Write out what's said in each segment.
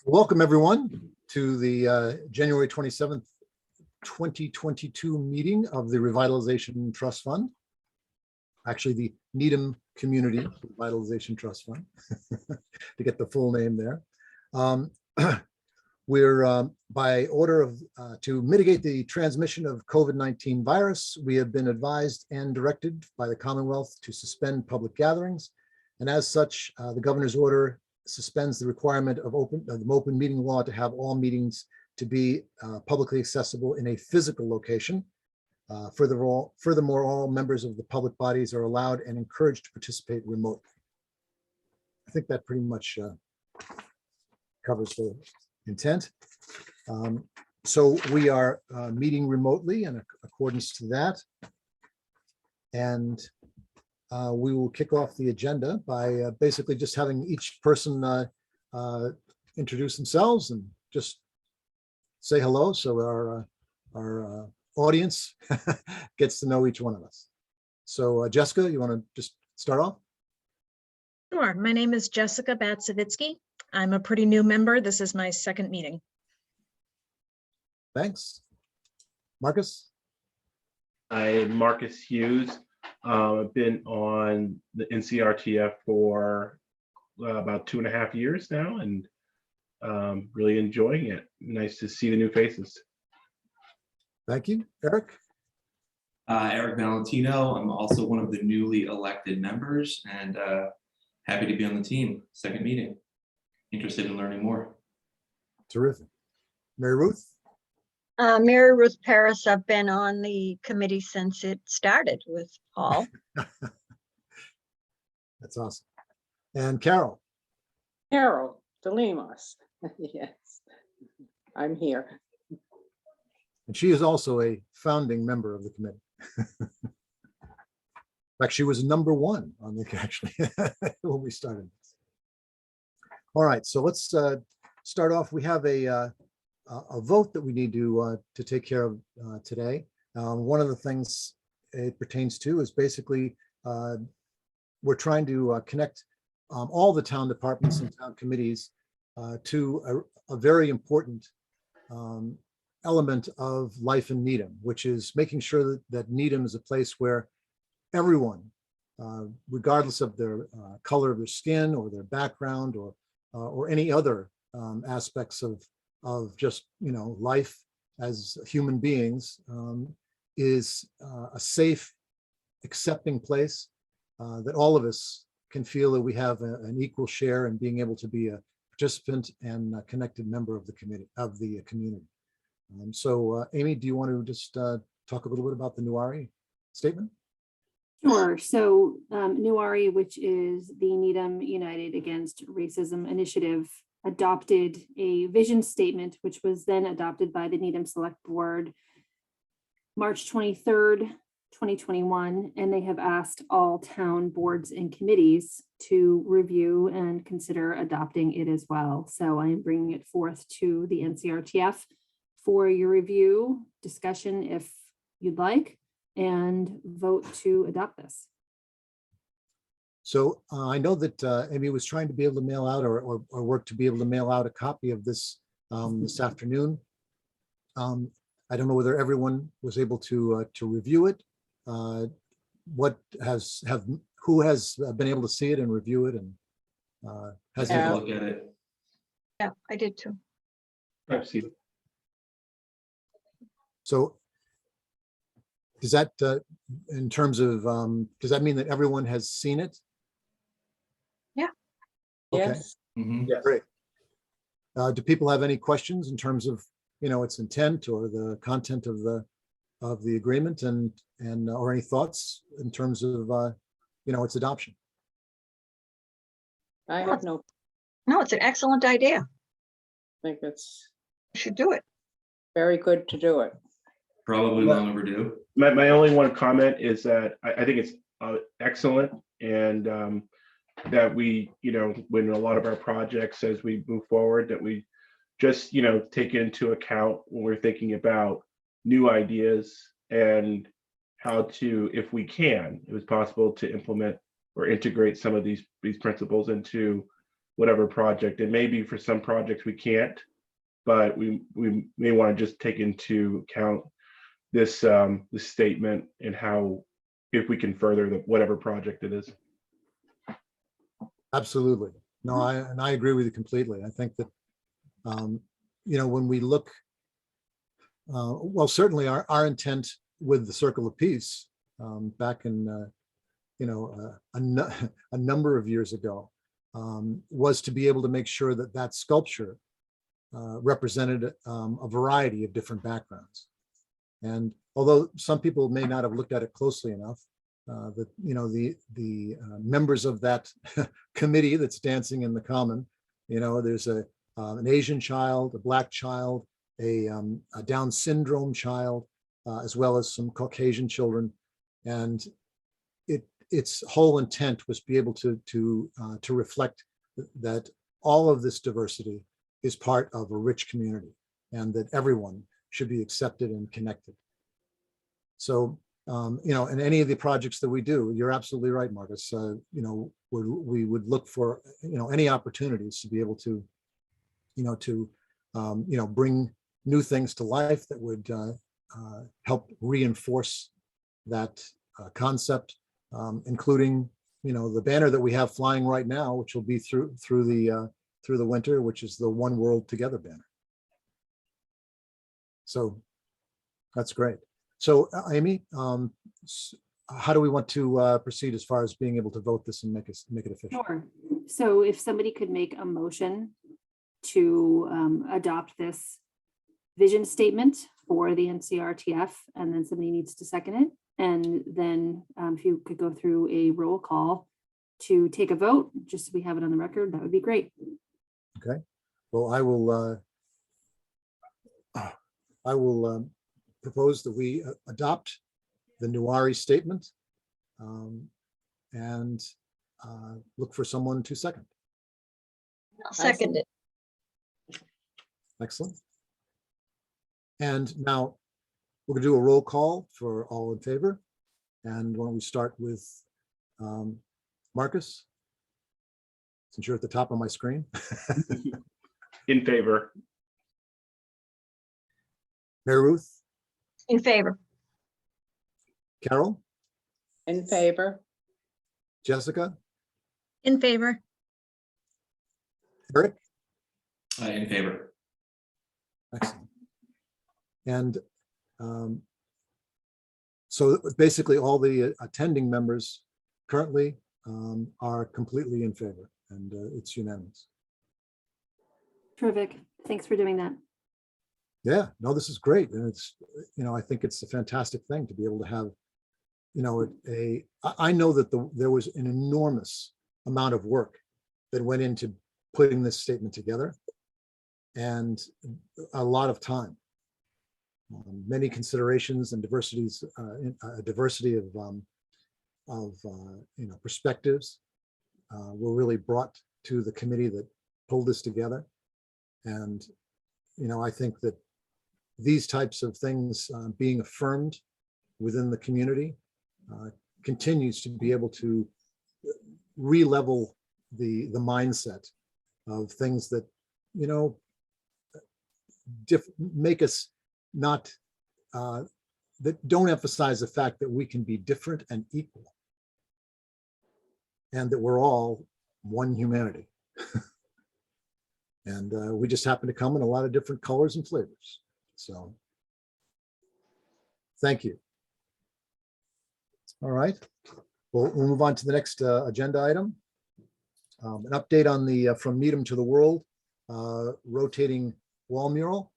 Welcome, everyone, to the January 27th, 2022 meeting of the Revitalization Trust Fund. Actually, the Needham Community Revitalization Trust Fund, to get the full name there. We're by order of to mitigate the transmission of COVID-19 virus, we have been advised and directed by the Commonwealth to suspend public gatherings. And as such, the governor's order suspends the requirement of the open meeting law to have all meetings to be publicly accessible in a physical location. Furthermore, all members of the public bodies are allowed and encouraged to participate remotely. I think that pretty much covers the intent. So we are meeting remotely in accordance to that. And we will kick off the agenda by basically just having each person introduce themselves and just say hello, so our audience gets to know each one of us. So Jessica, you want to just start off? Sure. My name is Jessica Batsevitsky. I'm a pretty new member. This is my second meeting. Thanks. Marcus? I'm Marcus Hughes. I've been on the NCRTF for about 2.5 years now, and really enjoying it. Nice to see the new faces. Thank you. Eric? Eric Valentino. I'm also one of the newly elected members, and happy to be on the team. Second meeting. Interested in learning more. Terrific. Mary Ruth? Mary Ruth Paris. I've been on the committee since it started with Paul. That's awesome. And Carol? Carol DeLemos. Yes, I'm here. And she is also a founding member of the committee. In fact, she was #1 on the actually when we started. All right, so let's start off. We have a vote that we need to take care of today. One of the things it pertains to is basically we're trying to connect all the town departments and town committees to a very important element of life in Needham, which is making sure that Needham is a place where everyone, regardless of their color of their skin or their background or any other aspects of just, life as human beings, is a safe, accepting place that all of us can feel that we have an equal share in being able to be a participant and a connected member of the community. So Amy, do you want to just talk a little bit about the Nuari statement? Sure. So Nuari, which is the Needham United Against Racism Initiative, adopted a vision statement, which was then adopted by the Needham Select Board March 23rd, 2021, and they have asked all town boards and committees to review and consider adopting it as well. So I am bringing it forth to the NCRTF for your review, discussion if you'd like, and vote to adopt this. So I know that Amy was trying to be able to mail out or work to be able to mail out a copy of this this afternoon. I don't know whether everyone was able to review it. Who has been able to see it and review it and has Take a it? look at it. Yeah, I did too. I've seen it. So does that, in terms of, does that mean that everyone has seen it? Yeah. Okay. Yes. Mhm. Yes. Great. Do people have any questions in terms of, its intent or the content of the agreement and or any thoughts in terms of, its adoption? I have no, No, it's an excellent idea. think it's You should do it. very good to do it. Probably long overdue. My only one comment is that I think it's excellent, and that we, when a lot of our projects as we move forward, that we just, take into account when we're thinking about new ideas and how to, if we can, if it's possible to implement or integrate some of these principles into whatever project. And maybe for some projects we can't, but we may want to just take into account this this statement and how, if we can further the whatever project it is. Absolutely. No, I agree with you completely. I think that, you know, when we look, well, certainly our intent with the Circle of Peace back in, you know, a number of years ago was to be able to make sure that that sculpture represented a variety of different backgrounds. And although some people may not have looked at it closely enough, that, you know, the members of that committee that's dancing in the common, you know, there's an Asian child, a Black child, a Down syndrome child, as well as some Caucasian children. And its whole intent was to be able to reflect that all of this diversity is part of a rich community and that everyone should be accepted and connected. So, you know, in any of the projects that we do, you're absolutely right, Marcus. You know, we would look for, you know, any opportunities to be able to, you know, you know, bring new things to life that would help reinforce that concept, including, you know, the banner that we have flying right now, which will be through the winter, which is the One World Together banner. So that's great. So Amy, how do we want to proceed as far as being able to vote this and make it official? Sure. So if somebody could make a motion to adopt this vision statement for the NCRTF, and then somebody needs to second it. And then if you could go through a roll call to take a vote, just so we have it on the record, that would be great. Okay. Well, I will propose that we adopt the Nuwari statement and look for someone to second. I'll second it. Excellent. And now we're going to do a roll call for all in favor. And why don't we start with Marcus, since you're at the top of my screen. In favor. Mary Ruth, In favor. Carol, In favor. Jessica, In favor. Eric. In favor. Excellent. And so basically all the attending members currently are completely in favor, and it's unanimous. Terrific. Thanks for doing that. Yeah, no, this is great. And it's, you know, I think it's a fantastic thing to be able to have, you know, I know that there was an enormous amount of work that went into putting this statement together, and a lot of time. Many considerations and diversities, a diversity of you know, perspectives were really brought to the committee that pulled this together. And, you know, I think that these types of things being affirmed within the community continues to be able to re-level the mindset of things that, you know, make us not, that don't emphasize the fact that we can be different and equal, and that we're all one humanity. And we just happen to come in a lot of different colors and flavors. So thank you. All right, we'll move on to the next agenda item. An update on the From Needham to the World rotating wall mural.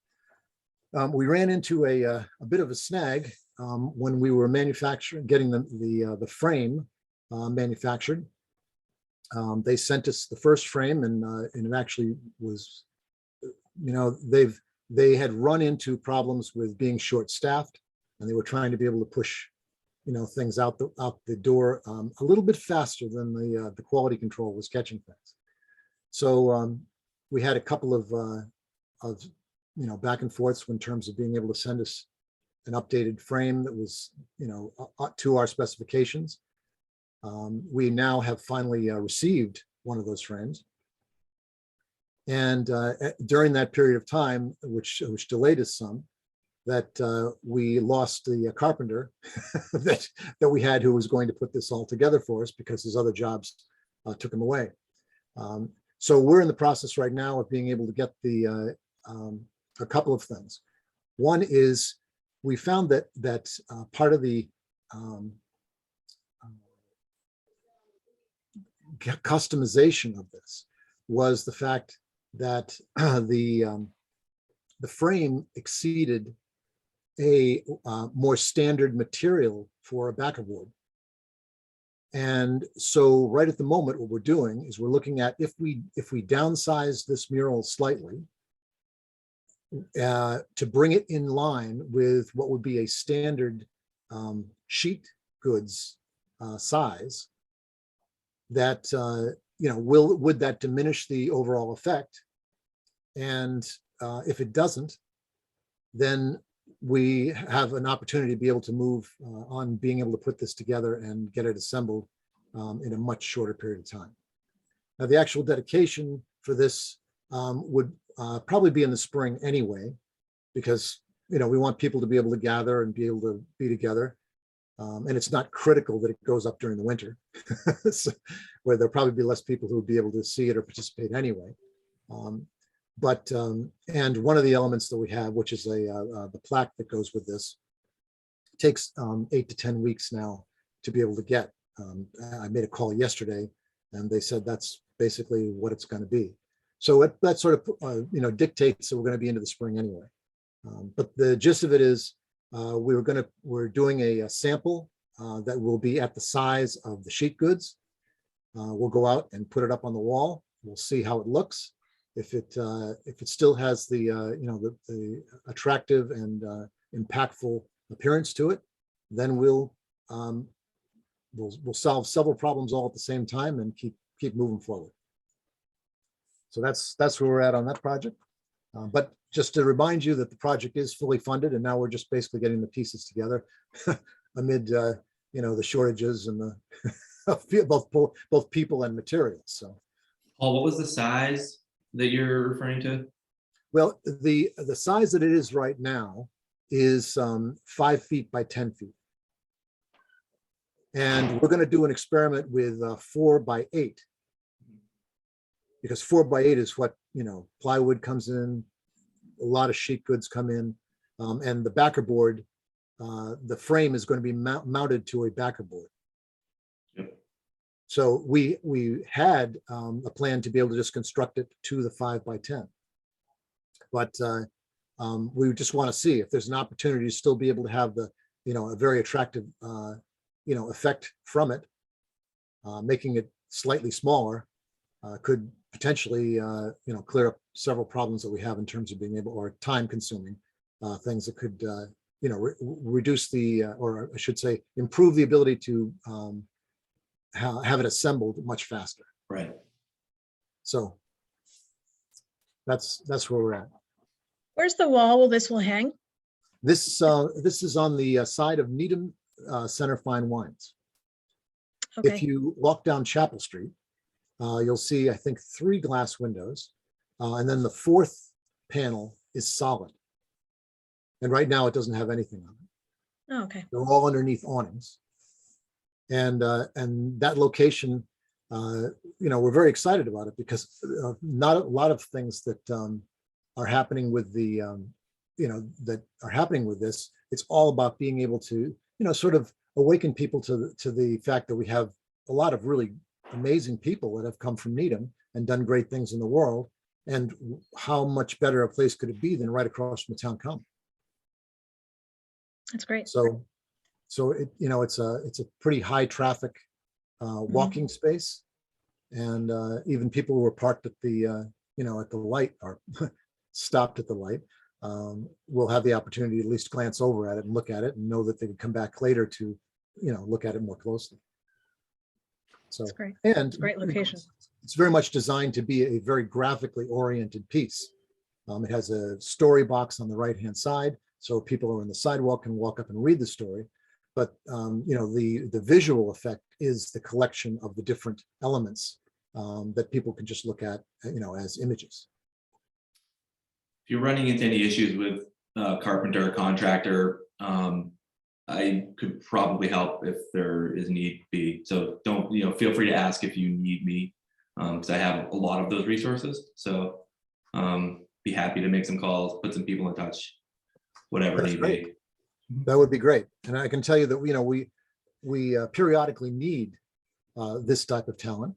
We ran into a bit of a snag when we were getting the frame manufactured. They sent us the first frame, and it actually was, you know, they had run into problems with being short-staffed, and they were trying to be able to push, you know, things out the door a little bit faster than the quality control was catching things. So we had a couple of you know, back and forths in terms of being able to send us an updated frame that was, you know, to our specifications. We now have finally received one of those frames, And during that period of time, which delayed us some, that we lost the carpenter that we had, who was going to put this all together for us because his other jobs took him away. So we're in the process right now of being able to get a couple of things. One is we found that part of the customization of this was the fact that the frame exceeded a more standard material for a backer board. And so right at the moment, what we're doing is we're looking at if we downsize this mural slightly to bring it in line with what would be a standard sheet goods size, that would that diminish the overall effect? And if it doesn't, then we have an opportunity to be able to move on being able to put this together and get it assembled in a much shorter period of time. Now, the actual dedication for this would probably be in the spring anyway, because we want people to be able to gather and be able to be together. And it's not critical that it goes up during the winter, so, where there'll probably be less people who would be able to see it or participate anyway. And one of the elements that we have, which is the plaque that goes with this, takes 8 to 10 weeks now to be able to get. I made a call yesterday, and they said that's basically what it's going to be. So that sort of dictates that we're going to be into the spring anyway. But the gist of it is we're doing a sample that will be at the size of the sheet goods. We'll go out and put it up on the wall. We'll see how it looks. If it still has the the attractive and impactful appearance to it, then we'll solve several problems all at the same time and keep moving forward. So that's where we're at on that project. But just to remind you that the project is fully funded, and now we're just basically getting the pieces together amid the shortages and the both people and materials. So, Paul, what was the size that you're referring to? well, the size that it is right now is 5 feet by 10 feet. And we're going to do an experiment with 4 by 8. Because 4 by 8 is what, plywood comes in, a lot of sheet goods come in, and the backer board, the frame is going to be mounted to a backer board. Yep. So we had a plan to be able to just construct it to the 5 by 10. But we just want to see if there's an opportunity to still be able to have the, a very attractive, effect from it. Making it slightly smaller could potentially, clear up several problems that we have in terms of being able, or time consuming things that could, reduce the, or I should say, improve the ability to have it assembled much faster. Right. So that's where we're at. Where's the wall this will hang? This is on the side of Needham Center Fine Wines. If Okay, you walk down Chapel Street, you'll see, I think, 3 glass windows, and then the 4th panel is solid. And right now it doesn't have anything on it. oh, okay. They're all underneath awnings. And that location, we're very excited about it because not a lot of things that are happening with the, that are happening with this. It's all about being able to, sort of awaken people to the fact that we have a lot of really amazing people that have come from Needham and done great things in the world. And how much better a place could it be than right across from the town common? That's great. So it, it's a pretty high traffic walking space, and even people who are parked at the at the light or stopped at the light will have the opportunity to at least glance over at it and look at it and know that they can come back later to look at it more closely. So That's great. and Great location. It's very much designed to be a very graphically oriented piece. It has a story box on the right-hand side, so people who are on the sidewalk can walk up and read the story. But the visual effect is the collection of the different elements that people can just look at, as images. If you're running into any issues with carpenter, contractor, I could probably help if there is need be. So don't, feel free to ask if you need me, because I have a lot of those resources. So be happy to make some calls, put some people in touch, whatever That's need great. be. That would be great. And I can tell you that, we periodically need this type of talent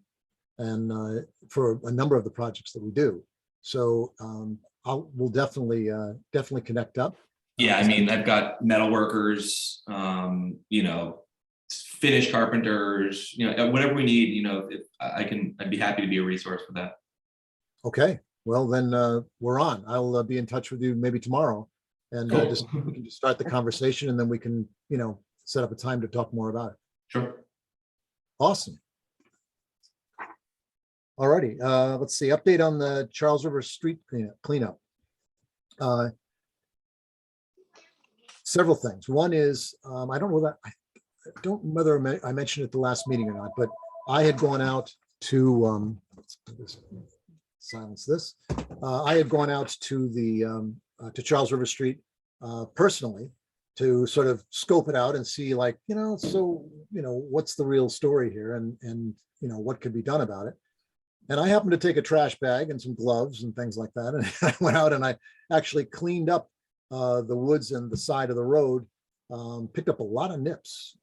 and for a number of the projects that we do. So we'll definitely connect up. Yeah, I mean, I've got metal workers, finish carpenters, whatever we need, if I'd be happy to be a resource for that. Okay, well then we're on. I'll be in touch with you maybe tomorrow and Cool. we can just start the conversation and then we can, set up a time to talk more about it. Sure. Awesome. All righty, let's see, update on the Charles River Street cleanup. Several things. One is, I don't know that, I don't know whether I mentioned it the last meeting or not, but I had gone out to, silence this. I had gone out to to Charles River Street personally to sort of scope it out and see like, what's the real story here and what could be done about it. And I happened to take a trash bag and some gloves and things like that. And I went out and I actually cleaned up the woods and the side of the road, picked up a lot of nips,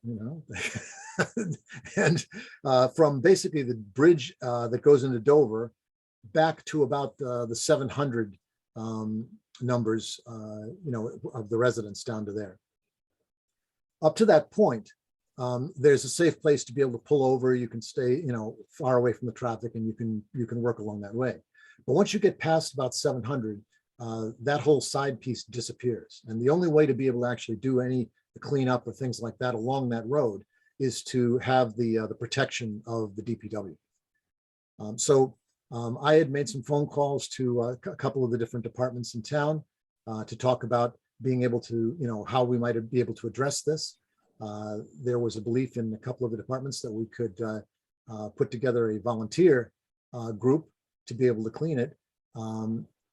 and from basically the bridge that goes into Dover back to about the 700 numbers, of the residents down to there. Up to that point, there's a safe place to be able to pull over. You can stay, far away from the traffic, and you can work along that way. But once you get past about 700, that whole side piece disappears. And the only way to be able to actually do any cleanup or things like that along that road is to have the protection of the DPW. I had made some phone calls to a couple of the different departments in town to talk about being able to, how we might be able to address this. There was a belief in a couple of the departments that we could put together a volunteer group to be able to clean it.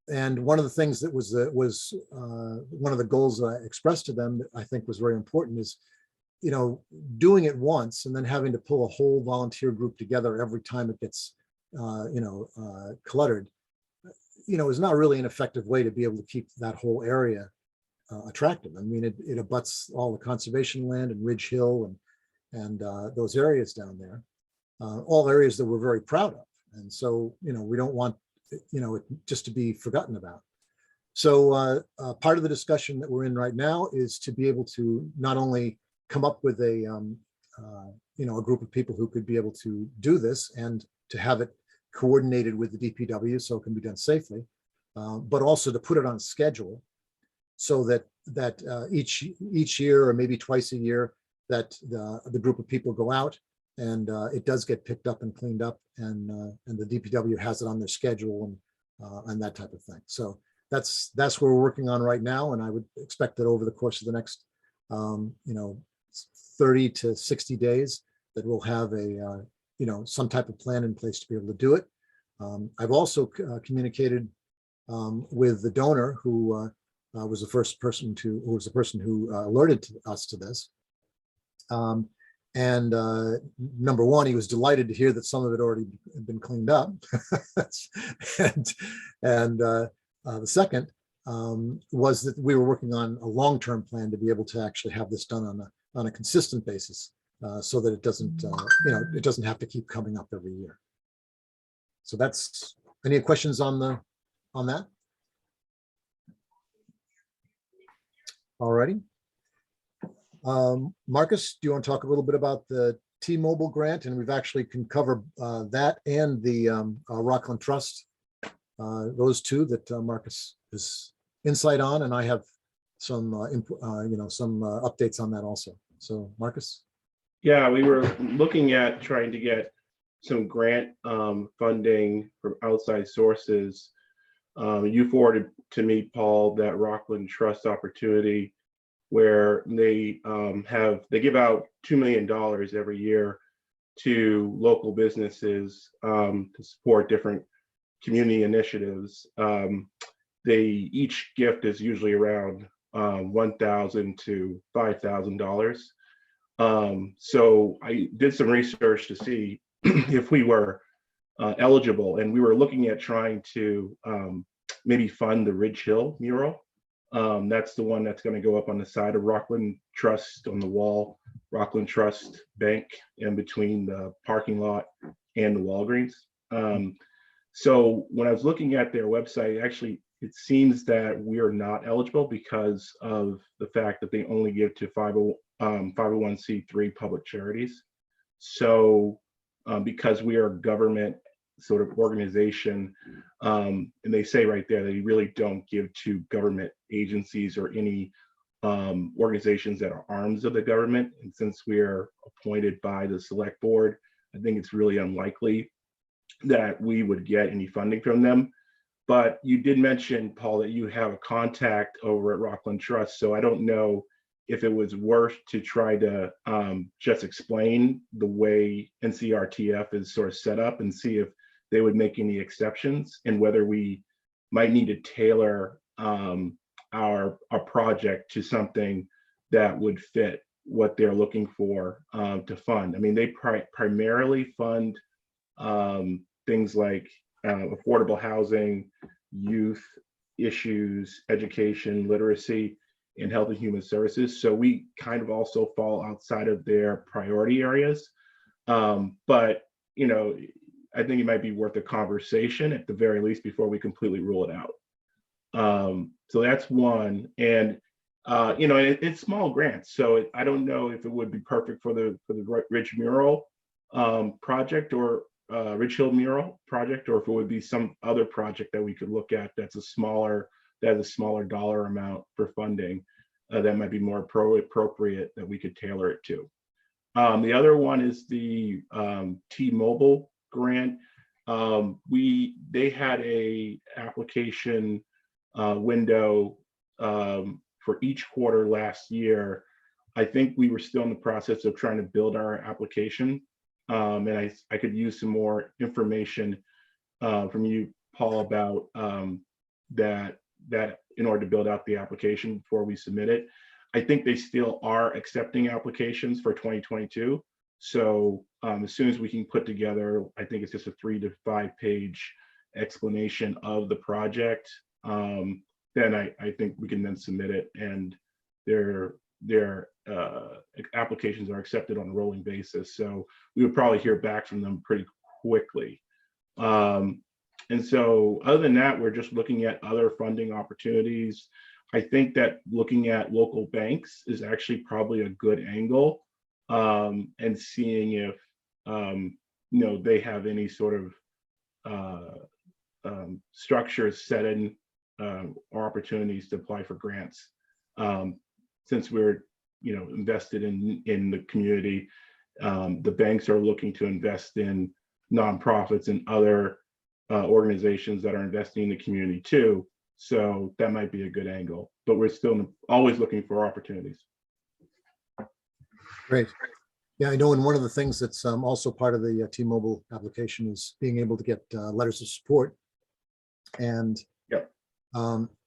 And one of the things that was one of the goals I expressed to them that I think was very important is, doing it once and then having to pull a whole volunteer group together every time it gets, cluttered, is not really an effective way to be able to keep that whole area attractive. I mean, it abuts all the conservation land and Ridge Hill and those areas down there, all areas that we're very proud of. And so, we don't want it just to be forgotten about. So part of the discussion that we're in right now is to be able to not only come up with a group of people who could be able to do this and to have it coordinated with the DPW so it can be done safely, but also to put it on schedule so that each year or maybe twice a year that the group of people go out and it does get picked up and cleaned up and the DPW has it on their schedule and that type of thing. So that's what we're working on right now. And I would expect that over the course of the next 30 to 60 days that we'll have a some type of plan in place to be able to do it. I've also communicated with the donor who was the person who alerted us to this. Number one, he was delighted to hear that some of it already had been cleaned up. and the second was that we were working on a long-term plan to be able to actually have this done on a consistent basis so that it doesn't, it doesn't have to keep coming up every year. So that's, any questions on that? All righty. Marcus, do you want to talk a little bit about the T-Mobile grant? And we've actually can cover that and the Rockland Trust, those two that Marcus is insight on, and I have some some updates on that also. So Marcus. Yeah, we were looking at trying to get some grant funding from outside sources. You forwarded to me, Paul, that Rockland Trust opportunity where they give out $2 million every year to local businesses to support different community initiatives. each gift is usually around $1,000 to $5,000. So I did some research to see if we were eligible, and we were looking at trying to maybe fund the Ridge Hill mural. That's the one that's going to go up on the side of Rockland Trust, on the wall, Rockland Trust Bank, in between the parking lot and the Walgreens. So when I was looking at their website, actually, it seems that we are not eligible because of the fact that they only give to 501c3 public charities. So because we are a government sort of organization, and they say right there that you really don't give to government agencies or any organizations that are arms of the government. And since we are appointed by the select board, I think it's really unlikely that we would get any funding from them. But you did mention, Paul, that you have a contact over at Rockland Trust. So I don't know if it was worth to try to just explain the way NCRTF is sort of set up and see if they would make any exceptions, and whether we might need to tailor our project to something that would fit what they're looking for to fund. I mean, they primarily fund things like affordable housing, youth issues, education, literacy, and health and human services. So we kind of also fall outside of their priority areas. But, you know, I think it might be worth a conversation at the very least before we completely rule it out. So that's one. And, you know, it's small grants. So I don't know if it would be perfect for the Ridge Mural project, or Ridge Hill Mural project, or if it would be some other project that we could look at that's a smaller dollar amount for funding that might be more appropriate that we could tailor it to. The other one is the T-Mobile grant. They had a application window for each quarter last year. I think we were still in the process of trying to build our application. And I could use some more information from you, Paul, about that in order to build out the application before we submit it. I think they still are accepting applications for 2022. So as soon as we can put together, I think it's just a 3 to 5 page explanation of the project, then I think we can then submit it, and their applications are accepted on a rolling basis. So we would probably hear back from them pretty quickly. And so other than that, we're just looking at other funding opportunities. I think that looking at local banks is actually probably a good angle, and seeing if you know, they have any sort of structures set in or opportunities to apply for grants. Since we're, you know, invested in the community, the banks are looking to invest in nonprofits and other organizations that are investing in the community too. So that might be a good angle, but we're still always looking for opportunities. Great. Yeah, I know. And one of the things that's also part of the T-Mobile application is being able to get letters of support. And Yep.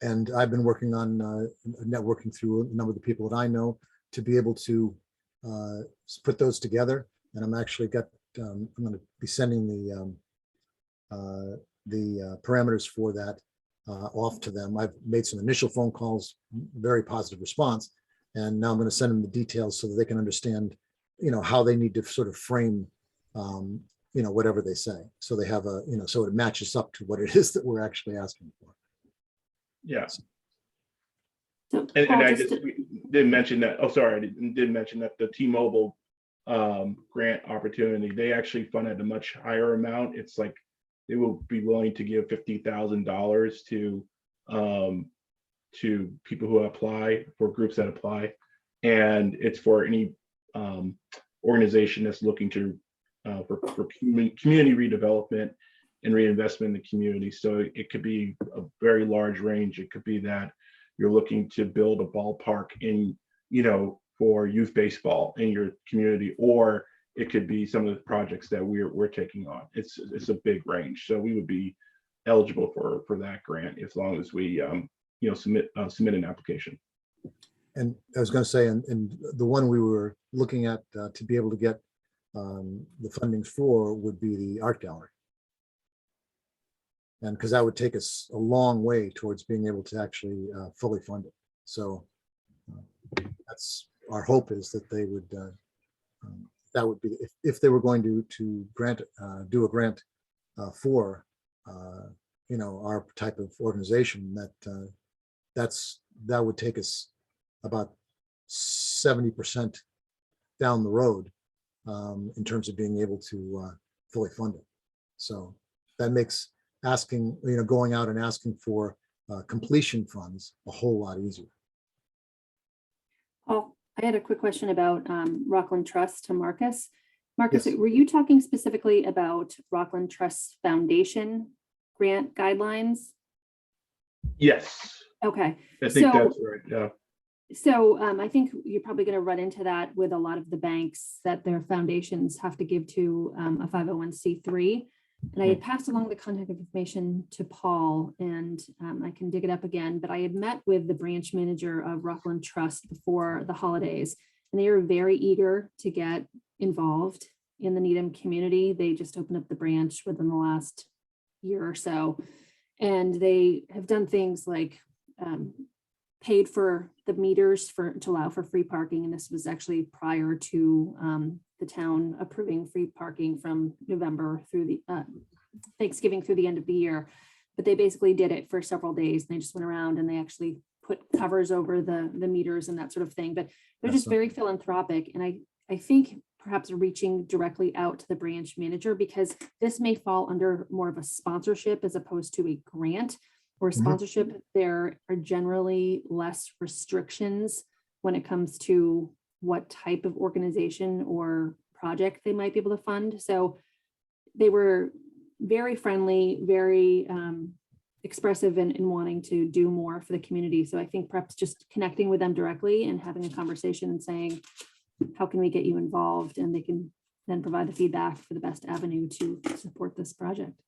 And I've been working on networking through a number of the people that I know to be able to put those together. And I'm actually I'm going to be sending the parameters for that off to them. I've made some initial phone calls, very positive response, and now I'm going to send them the details so that they can understand, you know, how they need to sort of frame, you know, whatever they say. So they have you know, so it matches up to what it is that we're actually asking for. Yeah. So, And Paul, I just just didn't mention that. Oh, sorry, I didn't mention that the T-Mobile grant opportunity, they actually fund at a much higher amount. It's like they will be willing to give $50,000 to people who apply, for groups that apply, and it's for any organization that's looking to for community redevelopment and reinvestment in the community. So it could be a very large range. It could be that you're looking to build a ballpark in, you know, for youth baseball in your community, or it could be some of the projects that we're taking on. It's a big range. So we would be eligible for that grant as long as we, submit an application. And I was going to say, and the one we were looking at to be able to get the fundings for would be the art gallery. And because that would take us a long way towards being able to actually fully fund it. So that's our hope, is that they would, that would be, if they were going to grant, do a grant for, our type of organization, that would take us about 70% down the road in terms of being able to fully fund it. So that makes asking, going out and asking for completion funds a whole lot easier. Oh, I had a quick question about Rockland Trust to Marcus. Marcus, Yes. were you talking specifically about Rockland Trust Foundation grant guidelines? Yes, Okay, I think So- that's right. Yeah. so I think you're probably going to run into that with a lot of the banks, that their foundations have to give to a 501c3. And I had passed along the contact information to Paul, and I can dig it up again, but I had met with the branch manager of Rockland Trust before the holidays, and they are very eager to get involved in the Needham community. They just opened up the branch within the last year or so, and they have done things like paid for the meters to allow for free parking. And this was actually prior to the town approving free parking from November through the Thanksgiving through the end of the year. But they basically did it for several days. They just went around and they actually put covers over the meters and that sort of thing. But they're That's just very philanthropic. And I think perhaps reaching directly out to the branch manager, because this may fall under more of a sponsorship as opposed to a grant. Or sponsorship, there are generally less restrictions when it comes to what type of organization or project they might be able to fund. So they were very friendly, very expressive in wanting to do more for the community. So I think perhaps just connecting with them directly and having a conversation and saying, how can we get you involved? And they can then provide the feedback for the best avenue to support this project.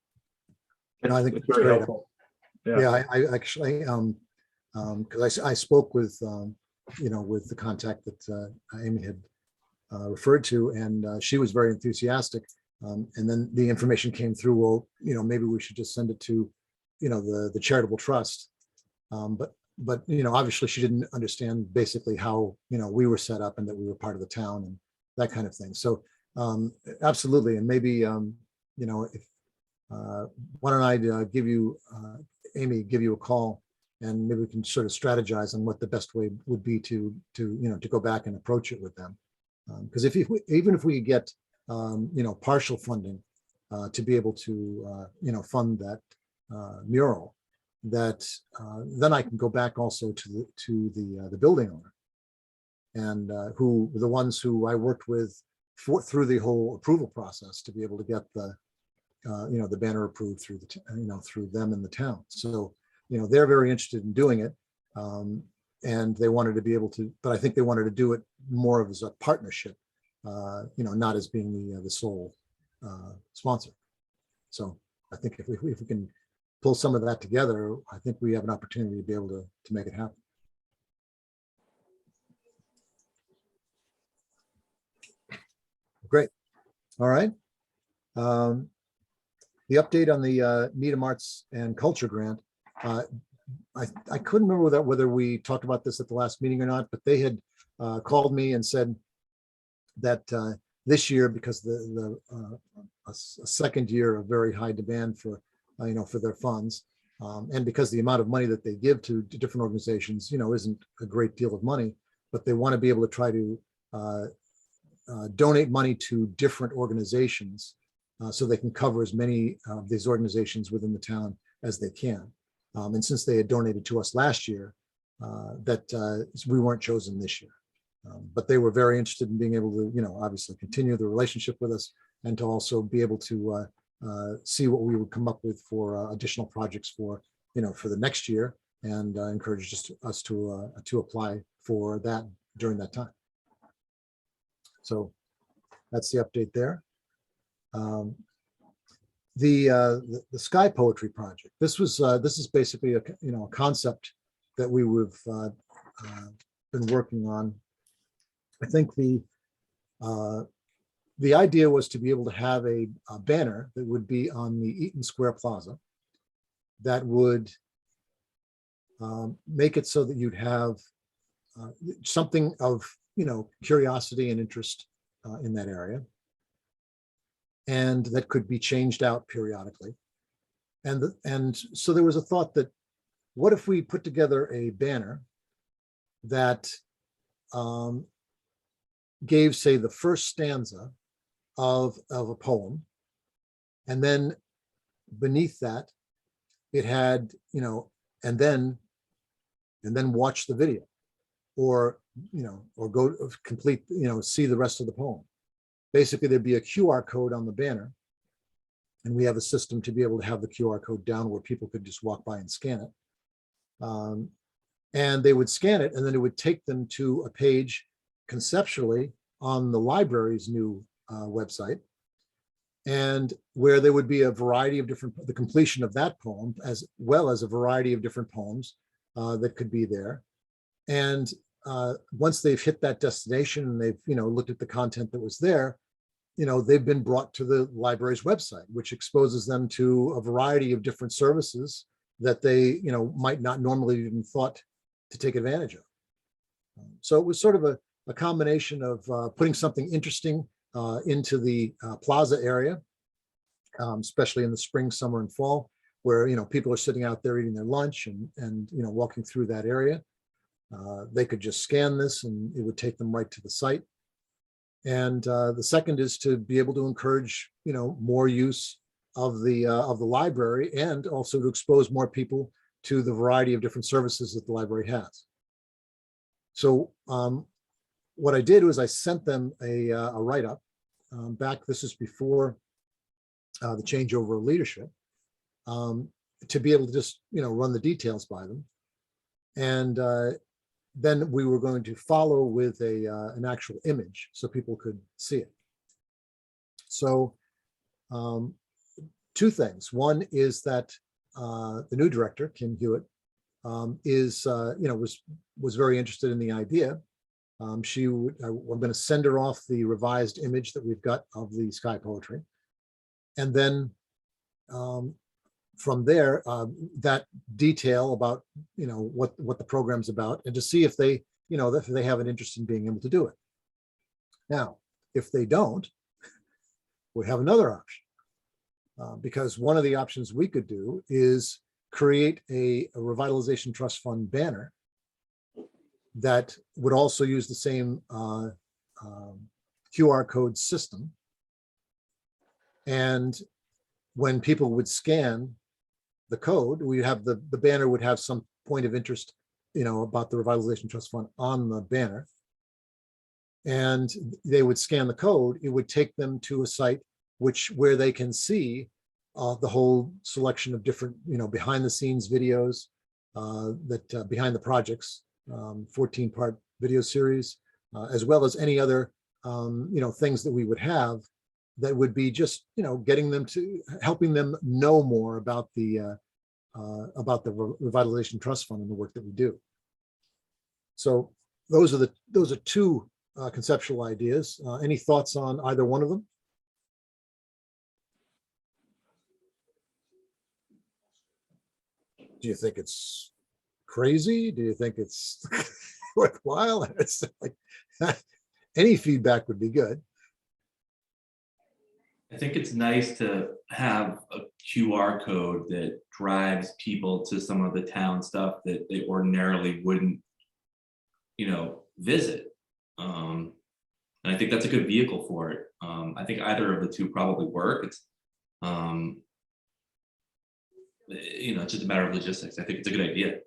I think That's that's very great. helpful. Yeah, I actually, because I spoke with, with the contact that Amy had referred to, and she was very enthusiastic. And then the information came through, well, maybe we should just send it to, the charitable trust. But obviously she didn't understand basically how, we were set up and that we were part of the town and that kind of thing. So absolutely. And maybe, if, why don't I give you, Amy, give you a call, and maybe we can sort of strategize on what the best way would be to go back and approach it with them. Because even if we get, partial funding to be able to, fund that mural, that then I can go back also to the building owner, and who were the ones who I worked with through the whole approval process to be able to get the the banner approved through through them in the town. So, they're very interested in doing it. And they wanted to be able to, but I think they wanted to do it more of as a partnership, not as being the sole sponsor. So I think if we can pull some of that together, I think we have an opportunity to be able to make it happen. Great. All right. The update on the Needham Arts and Culture Grant. I couldn't remember whether we talked about this at the last meeting or not, but they had called me and said that this year, because a second year of very high demand for for their funds, and because the amount of money that they give to different organizations isn't a great deal of money, but they want to be able to try to donate money to different organizations so they can cover as many of these organizations within the town as they can. And since they had donated to us last year, we weren't chosen this year. But they were very interested in being able to, obviously continue the relationship with us, and to also be able to see what we would come up with for additional projects for the next year, and encourage us to apply for that during that time. So that's the update there. the Sky Poetry Project. This is basically a a concept that we've been working on. I think the idea was to be able to have a banner that would be on the Eaton Square Plaza that would make it so that you'd have something of curiosity and interest in that area, and that could be changed out periodically. And so there was a thought that, what if we put together a banner that gave, say, the first stanza of a poem, and then beneath that it had, and then watch the video, or or go complete, see the rest of the poem. Basically, there'd be a QR code on the banner, and we have a system to be able to have the QR code down where people could just walk by and scan it. And they would scan it, and then it would take them to a page conceptually on the library's new website, and where there would be a variety of the completion of that poem, as well as a variety of different poems that could be there. And once they've hit that destination and they've looked at the content that was there, they've been brought to the library's website, which exposes them to a variety of different services that they might not normally even thought to take advantage of. So it was sort of a combination of putting something interesting into the plaza area, especially in the spring, summer, and fall, where people are sitting out there eating their lunch and walking through that area. They could just scan this and it would take them right to the site. And the second is to be able to encourage more use of the library, and also to expose more people to the variety of different services that the library has. So what I did was I sent them a write-up back. This is before the changeover of leadership, to be able to just run the details by them. And then we were going to follow with an actual image so people could see it. So two things. One is that the new director, Kim Hewitt, was very interested in the idea. I'm going to send her off the revised image that we've got of the Sky Poetry, and then from there, that detail about what the program's about, and to see if they if they have an interest in being able to do it. Now, if they don't, we have another option, because one of the options we could do is create a Revitalization Trust Fund banner that would also use the same QR code system. And when people would scan the code, we have the banner would have some point of interest, about the Revitalization Trust Fund on the banner. And they would scan the code. It would take them to a site where they can see the whole selection of different, behind the scenes videos that behind the projects, 14-part video series, as well as any other, things that we would have that would be just, getting them to, helping them know more about the Revitalization Trust Fund and the work that we do. So those are two conceptual ideas. Any thoughts on either one of them? Do you think it's crazy? Do you think it's worthwhile? It's like any feedback would be good. I think it's nice to have a QR code that drives people to some of the town stuff that they ordinarily wouldn't, visit. And I think that's a good vehicle for it. I think either of the two probably work. It's, it's just a matter of logistics. I think it's a good idea.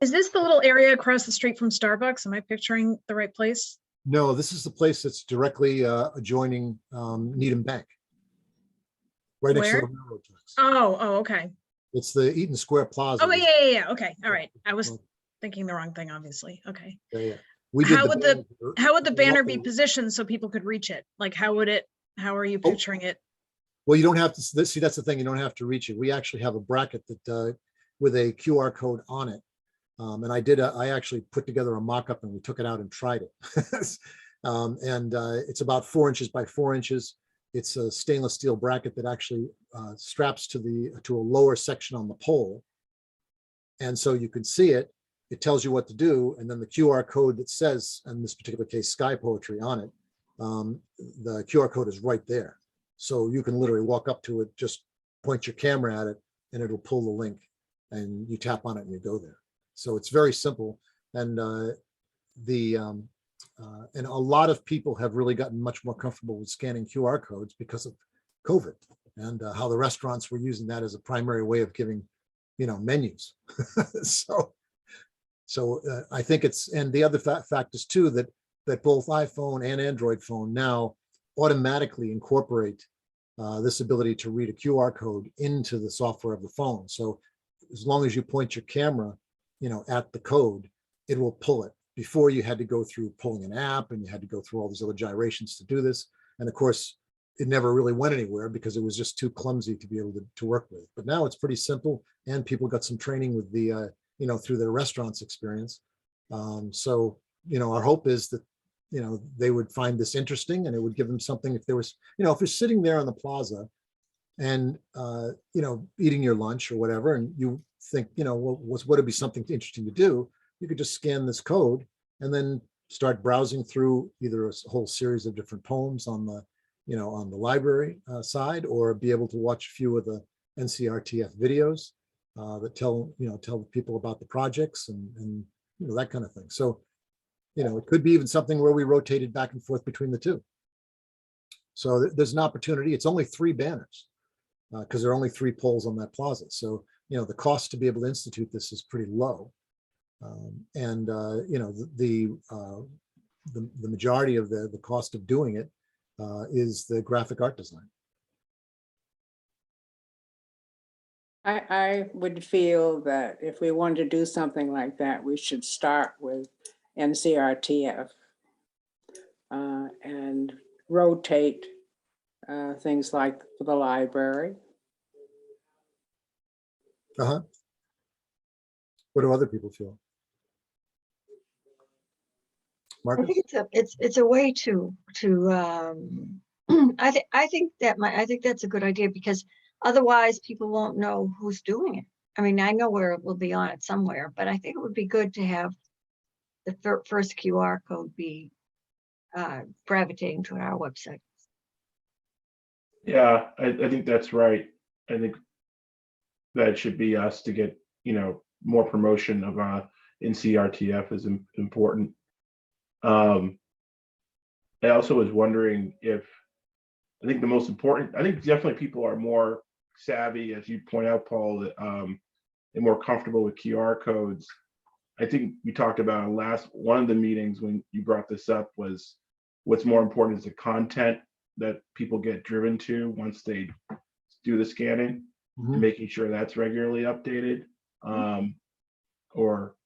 Is this the little area across the street from Starbucks? Am I picturing the right place? No, this is the place that's directly adjoining Needham Bank, right next to the Where? railroad tracks. Oh, okay. It's the Eaton Square Plaza. Oh, yeah. Okay, all right. I was thinking the wrong thing, obviously. Okay. Yeah. We did How would the banner be local- positioned so people could reach it? Like, how are you picturing it? Well, you don't have to see, that's the thing. You don't have to reach it. We actually have a bracket that with a QR code on it. And I actually put together a mock-up and we took it out and tried it. It's about 4 inches by 4 inches. It's a stainless steel bracket that actually straps to a lower section on the pole. And so you can see it. It tells you what to do. And then the QR code that says, in this particular case, Sky Poetry on it, the QR code is right there. So you can literally walk up to it, just point your camera at it, and it'll pull the link, and you tap on it and you go there. So it's very simple. And and a lot of people have really gotten much more comfortable with scanning QR codes because of COVID and how the restaurants were using that as a primary way of giving, menus. So I think it's, and the other fact is too, that both iPhone and Android phone now automatically incorporate this ability to read a QR code into the software of the phone. So as long as you point your camera, at the code, it will pull it. Before, you had to go through pulling an app and you had to go through all these other gyrations to do this. And of course, it never really went anywhere because it was just too clumsy to be able to work with. But now it's pretty simple, and people got some training with the, through their restaurants experience. So, our hope is that, they would find this interesting, and it would give them something. If there was, if you're sitting there on the plaza and, eating your lunch or whatever, and you think, well, what would be something interesting to do? You could just scan this code and then start browsing through either a whole series of different poems on the, on the library side, or be able to watch a few of the NCRTF videos that tell people about the projects and that kind of thing. So, it could be even something where we rotated back and forth between the two. So there's an opportunity. It's only 3 banners because there are only 3 poles on that plaza. So, the cost to be able to institute this is pretty low. The majority of the cost of doing it is the graphic art design. I would feel that if we wanted to do something like that, we should start with NCRTF and rotate things like for the library. What do other people feel? I Marcus? think it's a way to I think that's a good idea, because otherwise people won't know who's doing it. I mean, I know where it will be on it somewhere, but I think it would be good to have the first QR code be gravitating to our website. Yeah, I think that's right. I think that should be us to get, more promotion of NCRTF is important. I also was wondering if, I think the most important, I think definitely people are more savvy, as you point out, Paul, that they're more comfortable with QR codes. I think we talked about one of the meetings when you brought this up was what's more important is the content that people get driven to once they do the scanning, and making sure that's regularly updated, or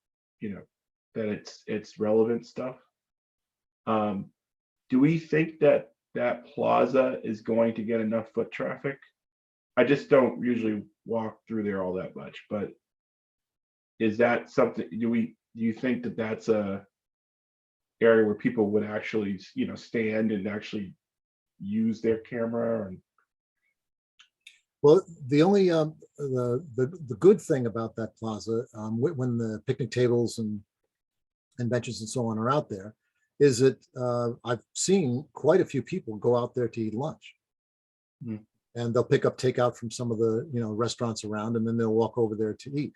that it's relevant stuff. Do we think that plaza is going to get enough foot traffic? I just don't usually walk through there all that much, but is that something, do you think that that's a area where people would actually, stand and actually use their camera? Well, the only the good thing about that plaza, when the picnic tables and benches and so on are out there, is that I've seen quite a few people go out there to eat lunch. And they'll pick up takeout from some of the restaurants around, and then they'll walk over there to eat.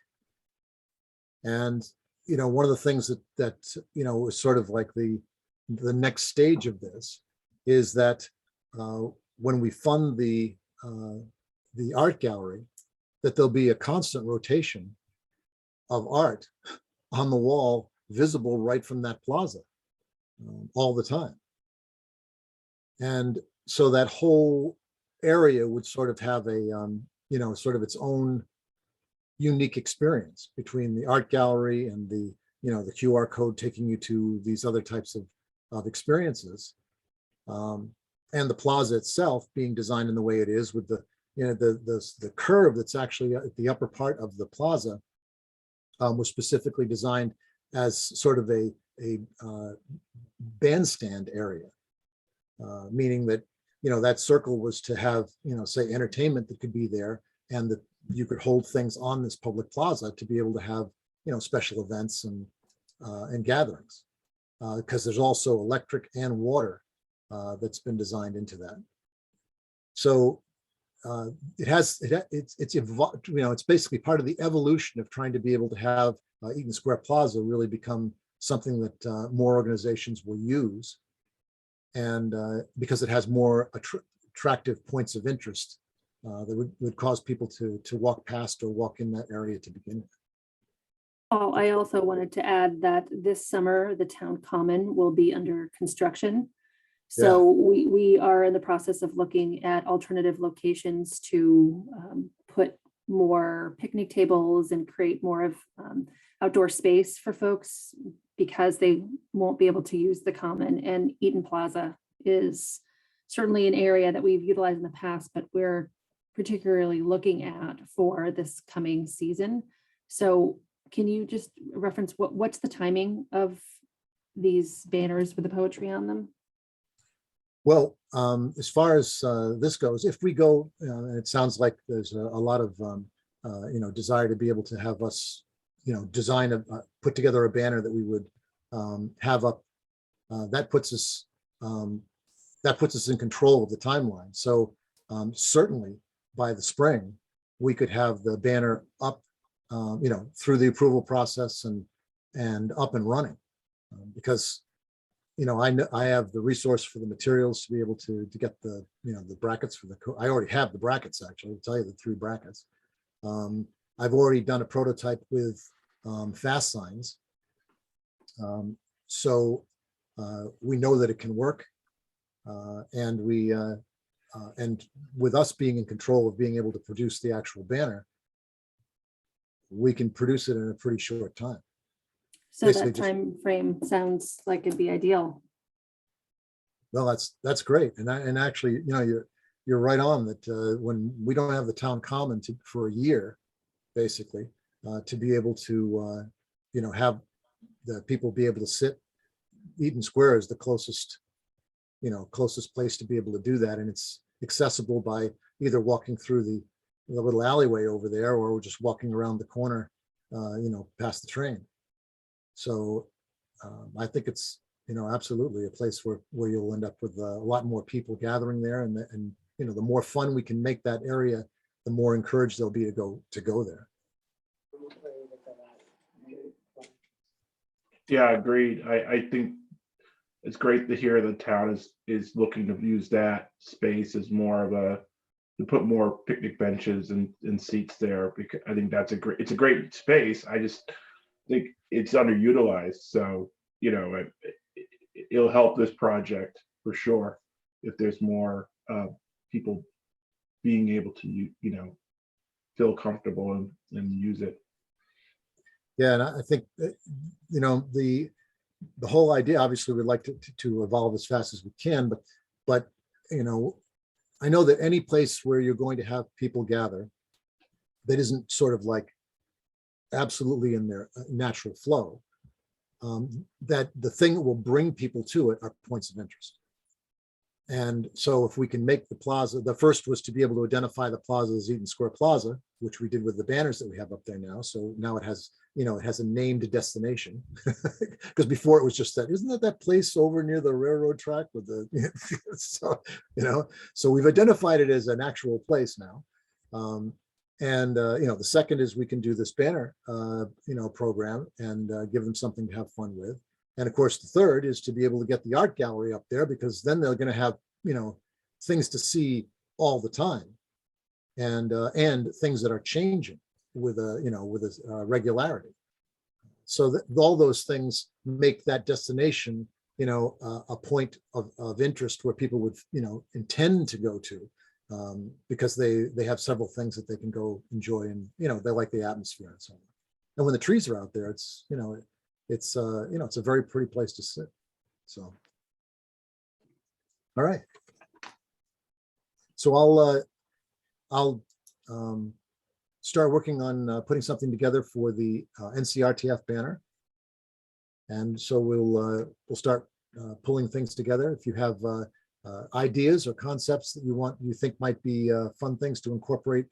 And one of the things that is sort of like the next stage of this is that when we fund the art gallery, that there'll be a constant rotation of art on the wall, visible right from that plaza all the time. And so that whole area would sort of have a, sort of its own unique experience between the art gallery and the QR code taking you to these other types of experiences. and the plaza itself being designed in the way it is with the, the curve that's actually at the upper part of the plaza was specifically designed as sort of a bandstand area, meaning that, that circle was to have, say entertainment that could be there, and that you could hold things on this public plaza to be able to have, special events and gatherings. Because there's also electric and water that's been designed into that. So it's basically part of the evolution of trying to be able to have Eaton Square Plaza really become something that more organizations will use, and because it has more attractive points of interest that would cause people to walk past or walk in that area to begin with. Oh, I also wanted to add that this summer, the town common will be under construction. So we are in the process of looking at alternative locations to put more picnic tables and create more of outdoor space for folks, because they won't be able to use the common. And Eaton Plaza is certainly an area that we've utilized in the past, but we're particularly looking at for this coming season. So can you just reference what's the timing of these banners with the poetry on them? Well, as far as this goes, if we go, it sounds like there's a lot of, desire to be able to have us, design put together a banner that we would have up. That puts us in control of the timeline. So certainly by the spring, we could have the banner up, through the approval process and up and running, because I know I have the resource for the materials to be able to get the, the brackets for I already have the brackets, actually, I'll tell you the 3 brackets. I've already done a prototype with fast signs. So we know that it can work. And and with us being in control of being able to produce the actual banner, we can produce it in a pretty short time. So Basically that just- time frame sounds like it'd be ideal. Well, that's great. And actually, you're right on that when we don't have the town common for a year, basically, to be able to, have the people be able to sit. Eaton Square is the closest place to be able to do that. And it's accessible by either walking through the little alleyway over there, or just walking around the corner, past the train. So I think it's, absolutely a place where you'll end up with a lot more people gathering there, and the more fun we can make that area, the more encouraged they'll be to go there. Yeah, agreed. I think it's great to hear the town is looking to use that space as more of to put more picnic benches and seats there, because I think it's a great space. I just think it's underutilized. So, it'll help this project for sure if there's more people being able to, feel comfortable and use it. Yeah, and I think that, the whole idea, obviously, we'd like to evolve as fast as we can, but I know that any place where you're going to have people gather that isn't sort of like absolutely in their natural flow, that the thing that will bring people to it are points of interest. And so if we can make the plaza, the first was to be able to identify the plaza as Eaton Square Plaza, which we did with the banners that we have up there now. So now it has, it has a named destination, because before it was just that, isn't that place over near the railroad track with the, so we've identified it as an actual place now. The second is we can do this banner, program and give them something to have fun with. And of course, the third is to be able to get the art gallery up there, because then they're going to have, things to see all the time, and things that are changing with a regularity. So that all those things make that destination, a point of interest where people would, intend to go to, because they have several things that they can go enjoy, and, they like the atmosphere and so on. And when the trees are out there, it's, it's a very pretty place to sit. So, all right. So I'll start working on putting something together for the NCRTF banner. And so we'll start pulling things together. If you have ideas or concepts that you think might be fun things to incorporate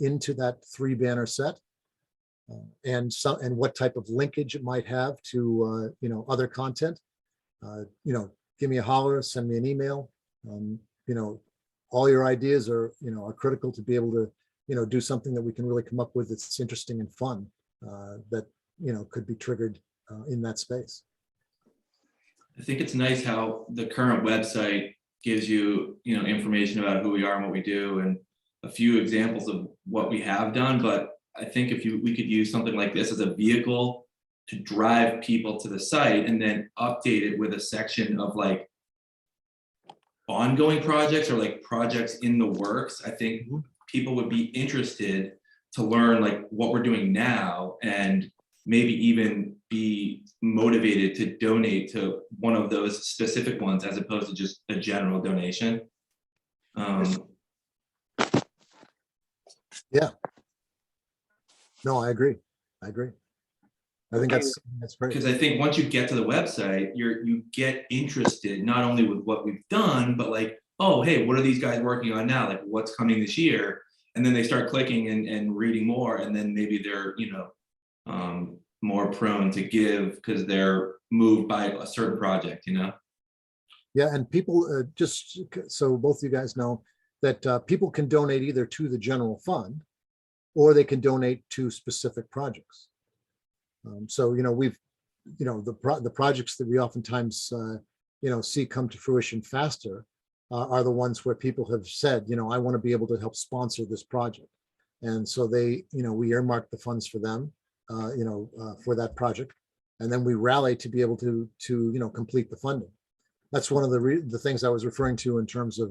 into that 3 banner set, and what type of linkage it might have to other content, give me a holler, send me an email. All your ideas are critical to be able to do something that we can really come up with that's interesting and fun, that could be triggered in that space. I think it's nice how the current website gives you, information about who we are and what we do, and a few examples of what we have done. But I think if we could use something like this as a vehicle to drive people to the site, and then update it with a section of like ongoing projects or like projects in the works, I think people would be interested to learn like what we're doing now, and maybe even be motivated to donate to one of those specific ones as opposed to just a general donation. Yeah. No, I agree. I think that's great. Because I think once you get to the website, you get interested not only with what we've done, but like, oh, hey, what are these guys working on now? Like, what's coming this year? And then they start clicking and reading more, and then maybe they're more prone to give because they're moved by a certain project. Yeah, and people, just so both of you guys know, that people can donate either to the general fund, or they can donate to specific projects. So we've the projects that we oftentimes see come to fruition faster are the ones where people have said, I want to be able to help sponsor this project, and so they we earmark the funds for them, for that project, and then we rally to be able to complete the funding. That's one of the things I was referring to in terms of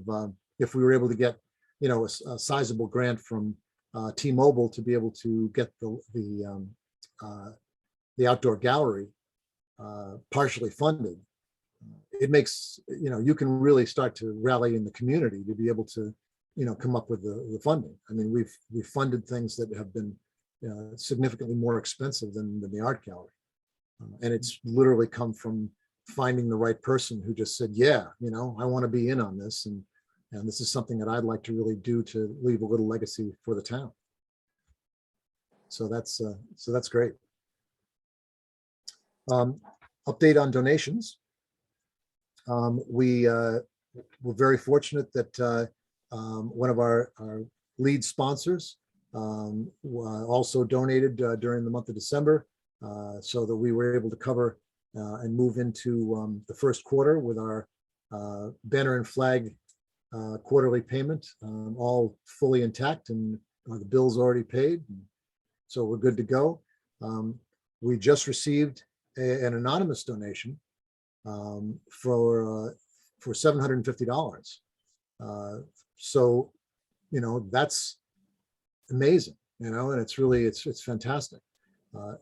if we were able to get a sizable grant from T-Mobile to be able to get the outdoor gallery partially funded, it makes you can really start to rally in the community to be able to come up with the funding. I mean, we've funded things that have been significantly more expensive than the art gallery, and it's literally come from finding the right person who just said, yeah, I want to be in on this, and this is something that I'd like to really do to leave a little legacy for the town. So that's great. Update on donations. We're very fortunate that one of our lead sponsors also donated during the month of December, so that we were able to cover and move into the first quarter with our banner and flag quarterly payment, all fully intact, and the bill's already paid, so we're good to go. We just received an anonymous donation for $750. So that's amazing, and it's fantastic.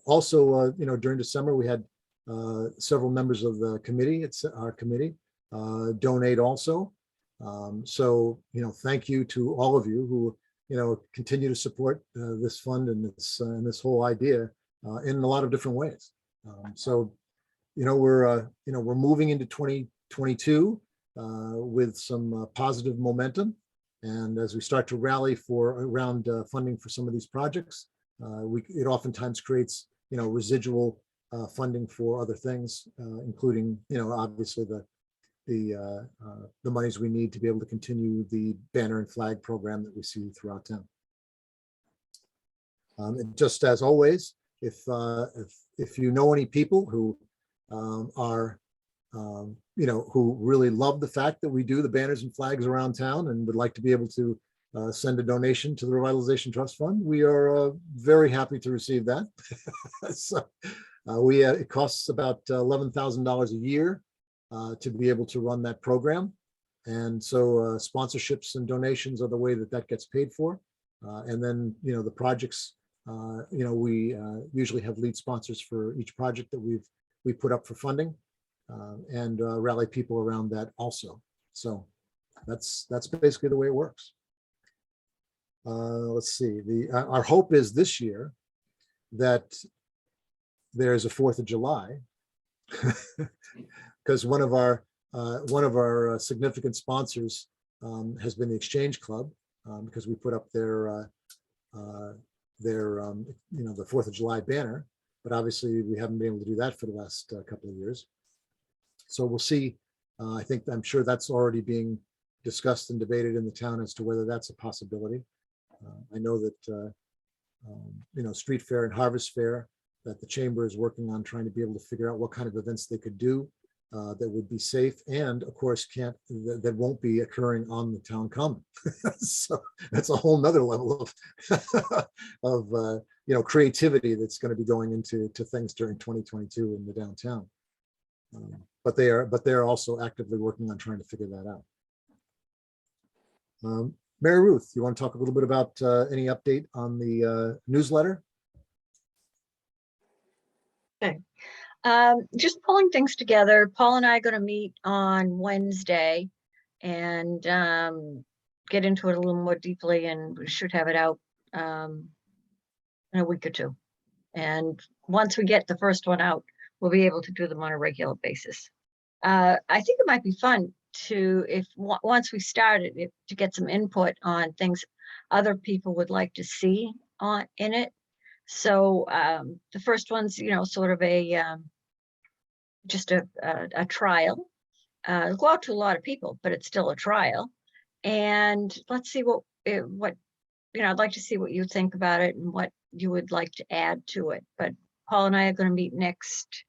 Also, during December we had several members of the committee, our committee, donate also. So thank you to all of you who continue to support this fund and this whole idea in a lot of different ways. So we're moving into 2022 with some positive momentum, and as we start to rally around funding for some of these projects, it oftentimes creates residual funding for other things, including obviously the monies we need to be able to continue the banner and flag program that we see throughout town. And just as always, if you know any people who are who really love the fact that we do the banners and flags around town and would like to be able to send a donation to the Revitalization Trust Fund, we are very happy to receive that. So it costs about $11,000 a year to be able to run that program, and so sponsorships and donations are the way that gets paid for, and then the projects, we usually have lead sponsors for each project that we put up for funding, and rally people around that also. So that's basically the way it works. Let's see, our hope is this year that there's a 4th of July, because one of our significant sponsors has been the Exchange Club, because we put up their the 4th of July banner, but obviously we haven't been able to do that for the last couple of years. So we'll see. I'm sure that's already being discussed and debated in the town as to whether that's a possibility. I know that Street Fair and Harvest Fair, that the chamber is working on trying to be able to figure out what kind of events they could do that would be safe, and of course that won't be occurring on the town common. So that's a whole nother level of creativity that's going to be going into things during 2022 in the downtown. But they're also actively working on trying to figure that out. Mary Ruth, you want to talk a little bit about any update on the newsletter? Okay. Just pulling things together. Paul and I are going to meet on Wednesday and get into it a little more deeply, and we should have it out in a week or two. And once we get the first one out, we'll be able to do them on a regular basis. I think it might be fun to, once we started it, to get some input on things other people would like to see in it. So the first one's, sort of just a trial. It'll go out to a lot of people, but it's still a trial. And let's see what I'd like to see what you think about it and what you would like to add to it. But Paul and I are going to meet next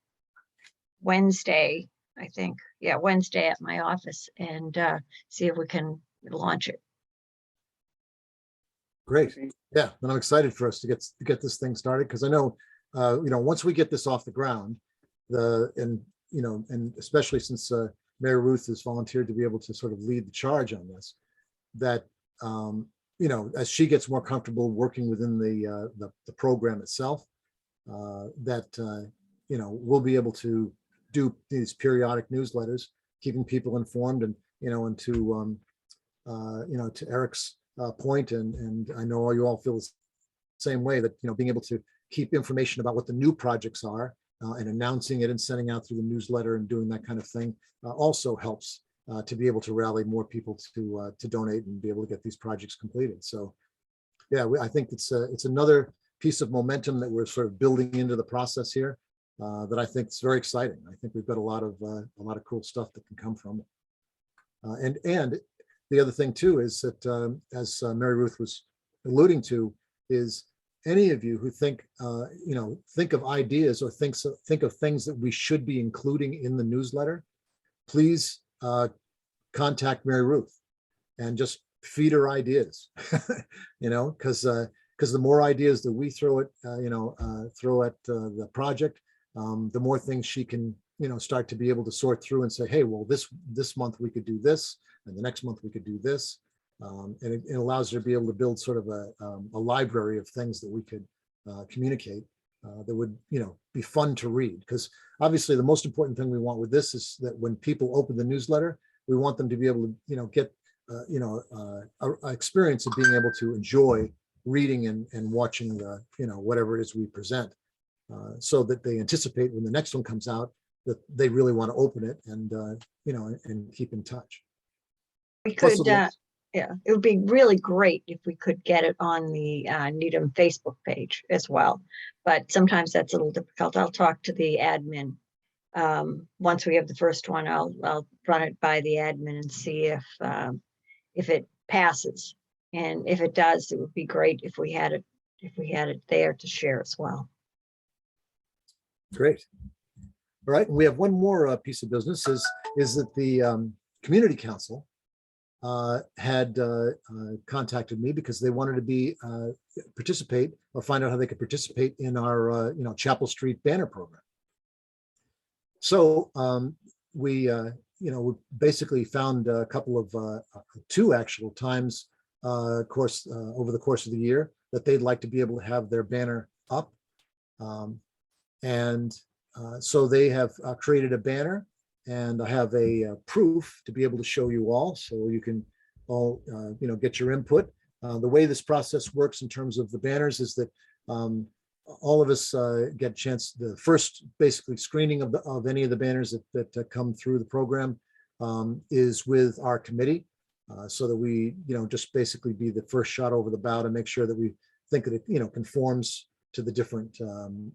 Wednesday, I think. Yeah, Wednesday at my office, and see if we can launch it. Great. Yeah, and I'm excited for us to get this thing started, because I know, once we get this off the ground, and especially since Mary Ruth has volunteered to be able to sort of lead the charge on this, that as she gets more comfortable working within the program itself, that we'll be able to do these periodic newsletters, keeping people informed, and to Eric's point, and I know you all feel the same way, that being able to keep information about what the new projects are and announcing it and sending out through the newsletter and doing that kind of thing also helps to be able to rally more people to donate and be able to get these projects completed. So yeah, I think it's another piece of momentum that we're sort of building into the process here, that I think is very exciting. I think we've got a lot of cool stuff that can come from it. And the other thing too is that, as Mary Ruth was alluding to, is any of you who think of ideas or think of things that we should be including in the newsletter, please contact Mary Ruth and just feed her ideas. Because the more ideas that we throw at the project, the more things she can start to be able to sort through and say, hey, well, this month we could do this, and the next month we could do this. And it allows her to be able to build sort of a library of things that we could communicate that would be fun to read. Because obviously the most important thing we want with this is that when people open the newsletter, we want them to be able to get a experience of being able to enjoy reading and watching the whatever it is we present, so that they anticipate when the next one comes out that they really want to open it and and keep in touch. We could, yeah, it would be really great if we could get it on the Needham Facebook page as well. But sometimes that's a little difficult. I'll talk to the admin. Once we have the first one, I'll run it by the admin and see if it passes. And if it does, it would be great if we had it there to share as well. Great. All right, we have one more piece of business is that the community council had contacted me because they wanted to participate or find out how they could participate in our Chapel Street banner program. So we basically found a couple of two actual times over the course of the year that they'd like to be able to have their banner up, and so they have created a banner, and I have a proof to be able to show you all, so you can all, get your input. The way this process works in terms of the banners is that all of us get a chance, the first basically screening of any of the banners that come through the program is with our committee, so that we, just basically be the first shot over the bow to make sure that we think that it, conforms to the different, to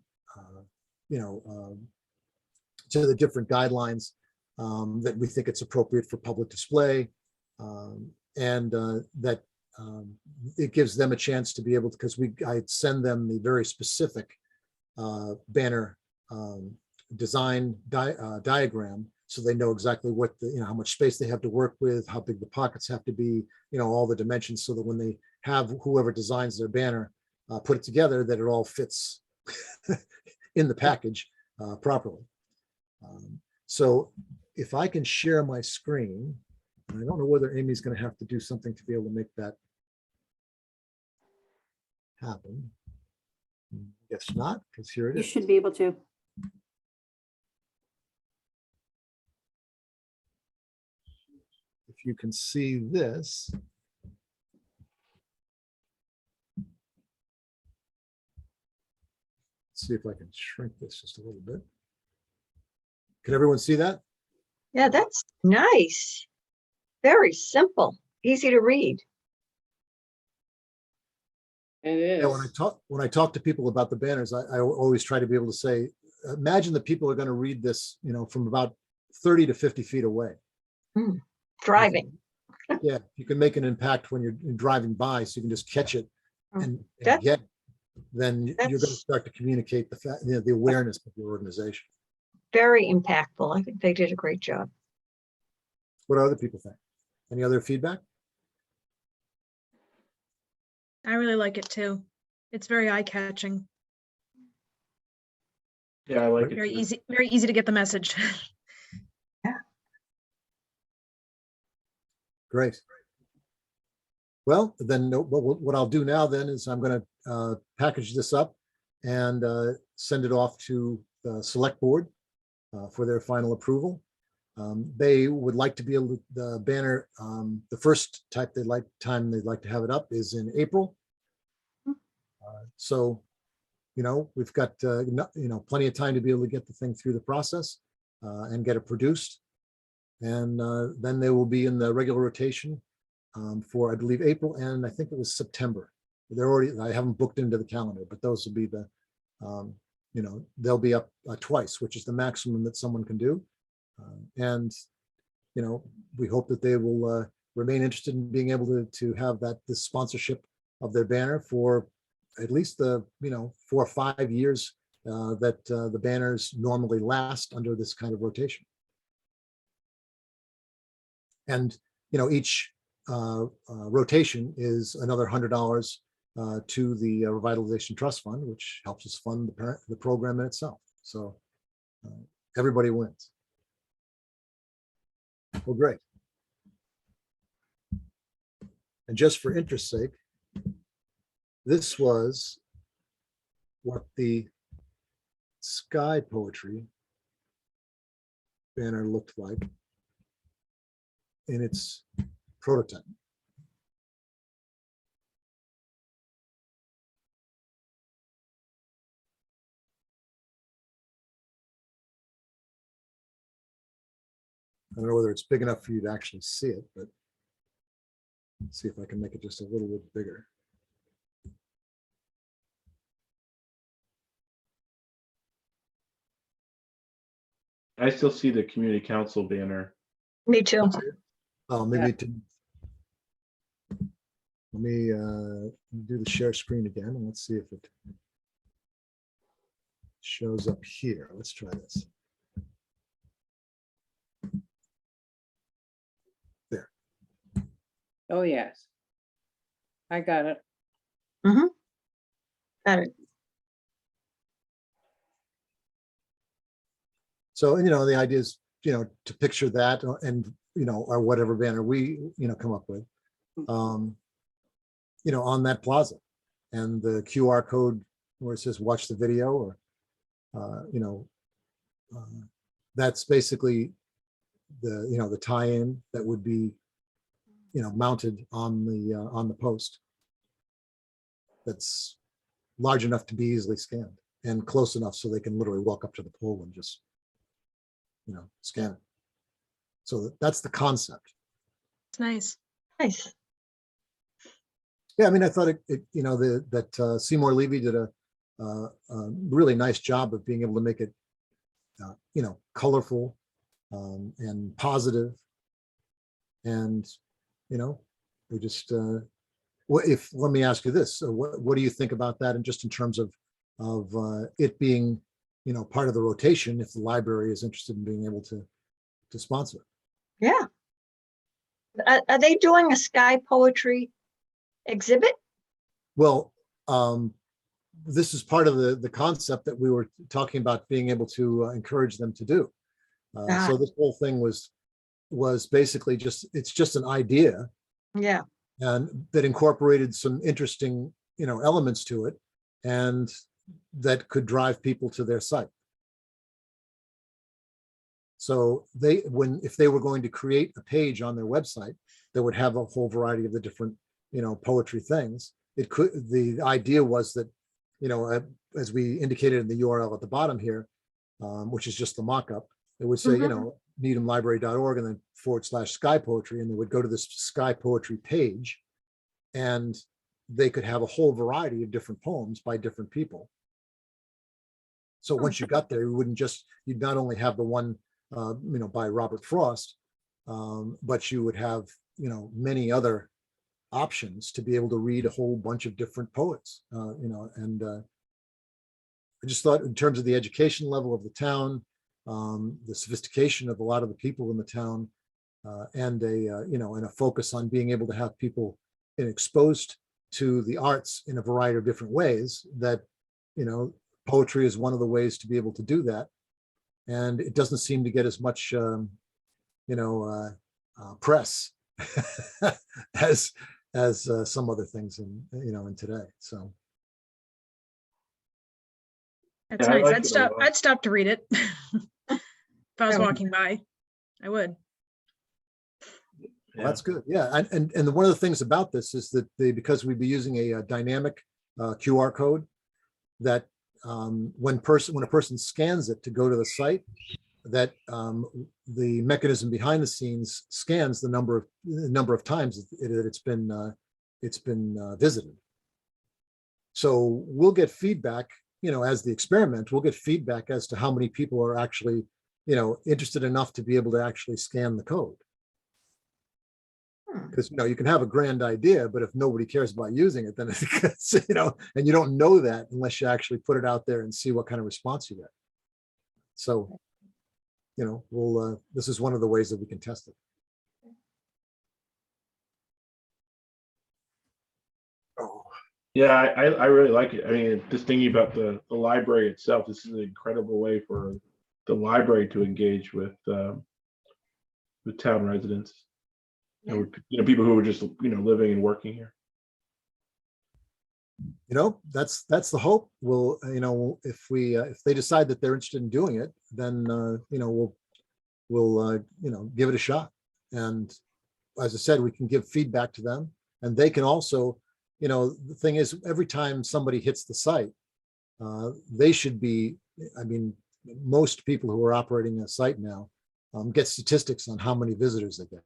the different guidelines that we think it's appropriate for public display, and that it gives them a chance to be able to, because I send them the very specific banner design diagram, so they know exactly what how much space they have to work with, how big the pockets have to be, all the dimensions, so that when they have whoever designs their banner put it together, that it all fits in the package properly. So if I can share my screen, I don't know whether Amy's going to have to do something to be able to make that happen. Guess not, because here it You is. should be able to. If you can see this. Let's see if I can shrink this just a little bit. Can everyone see that? Yeah, that's nice. Very simple, easy to read. It Yeah, is. when I talk to people about the banners, I always try to be able to say, imagine that people are going to read this, from about 30 to 50 feet away. Driving. Yeah, you can make an impact when you're driving by, so you can just catch it and That- get. Then you're going to that's- start to communicate the fact, the awareness of your organization. Very impactful. I think they did a great job. What do other people think? Any other feedback? I really like it too. It's very eye-catching, Yeah, I like it. very too. very easy to get the message. Great. Well, then what I'll do now then is I'm going to package this up and send it off to the select board for their final approval. They would like to be able to, the banner, the first time they'd like to have it up is in April. So, we've got, plenty of time to be able to get the thing through the process and get it produced. And then they will be in the regular rotation for, I believe, April, and I think it was September. I haven't booked into the calendar, but those will be the, they'll be up twice, which is the maximum that someone can do. And, we hope that they will remain interested in being able to have this sponsorship of their banner for at least the, 4 or 5 years that the banners normally last under this kind of rotation. And, each rotation is another $100 to the Revitalization Trust Fund, which helps us fund the program in itself. So everybody wins. Well, great. And just for interest's sake, this was what the Sky Poetry banner looked like in its prototype. I don't know whether it's big enough for you to actually see it, but let's see if I can make it just a little bit bigger. I still see the community council banner. Me too. Oh, maybe it didn't. Let me do the share screen again, and let's see if it shows up here. Let's try this. There. Oh, yes. I got it. Got it. So, the idea is, to picture that and, or whatever banner we, come up with, on that plaza, and the QR code where it says watch the video, or, that's basically the tie-in that would be, mounted on the post. That's large enough to be easily scanned and close enough so they can literally walk up to the pole and just, scan it. So that's the concept. It's nice. Nice. Yeah, I mean, I thought that Seymour Levy did a really nice job of being able to make it, colorful and positive. And, we just, let me ask you this. So what do you think about that? And just in terms of it being, part of the rotation, if the library is interested in being able to sponsor it. Yeah. Are they doing a sky poetry exhibit? Well, this is part of the concept that we were talking about being able to encourage them to do. So this whole thing was basically it's just an idea, Yeah. and that incorporated some interesting, elements to it, and that could drive people to their site. So if they were going to create a page on their website that would have a whole variety of the different, poetry things, the idea was that, as we indicated in the URL at the bottom here, which is just the mock-up, it would say, needhamlibrary.org and then /sky poetry, and they would go to this sky poetry page, and they could have a whole variety of different poems by different people. So once you got there, you'd not only have the one, by Robert Frost, but you would have, many other options to be able to read a whole bunch of different poets, and I just thought in terms of the education level of the town, the sophistication of a lot of the people in the town, and a focus on being able to have people exposed to the arts in a variety of different ways, that, poetry is one of the ways to be able to do that. And it doesn't seem to get as much, press as some other things in today. So. That's Yeah, I nice. like it a lot. I'd stop to read it. If I was Yeah. walking by, I would. Well, that's good. Yeah, and one of the things about this is that because we'd be using a dynamic QR code, that when a person scans it to go to the site, that the mechanism behind the scenes scans the number of times that it's been visited. So we'll get feedback, as the experiment, we'll get feedback as to how many people are actually, interested enough to be able to actually scan the code. Because, you can have a grand idea, but if nobody cares about using it, then it's, and you don't know that unless you actually put it out there and see what kind of response you get. So, this is one of the ways that we can test it. Oh, Yeah, I really like it. I mean, just thinking about the library itself, this is an incredible way for the library to engage with town residents. People who are just living and working here. that's the hope. We'll, if they decide that they're interested in doing it, then we'll give it a shot. And as I said, we can give feedback to them, and they can also, the thing is, every time somebody hits the site, they should be, most people who are operating a site now get statistics on how many visitors they get.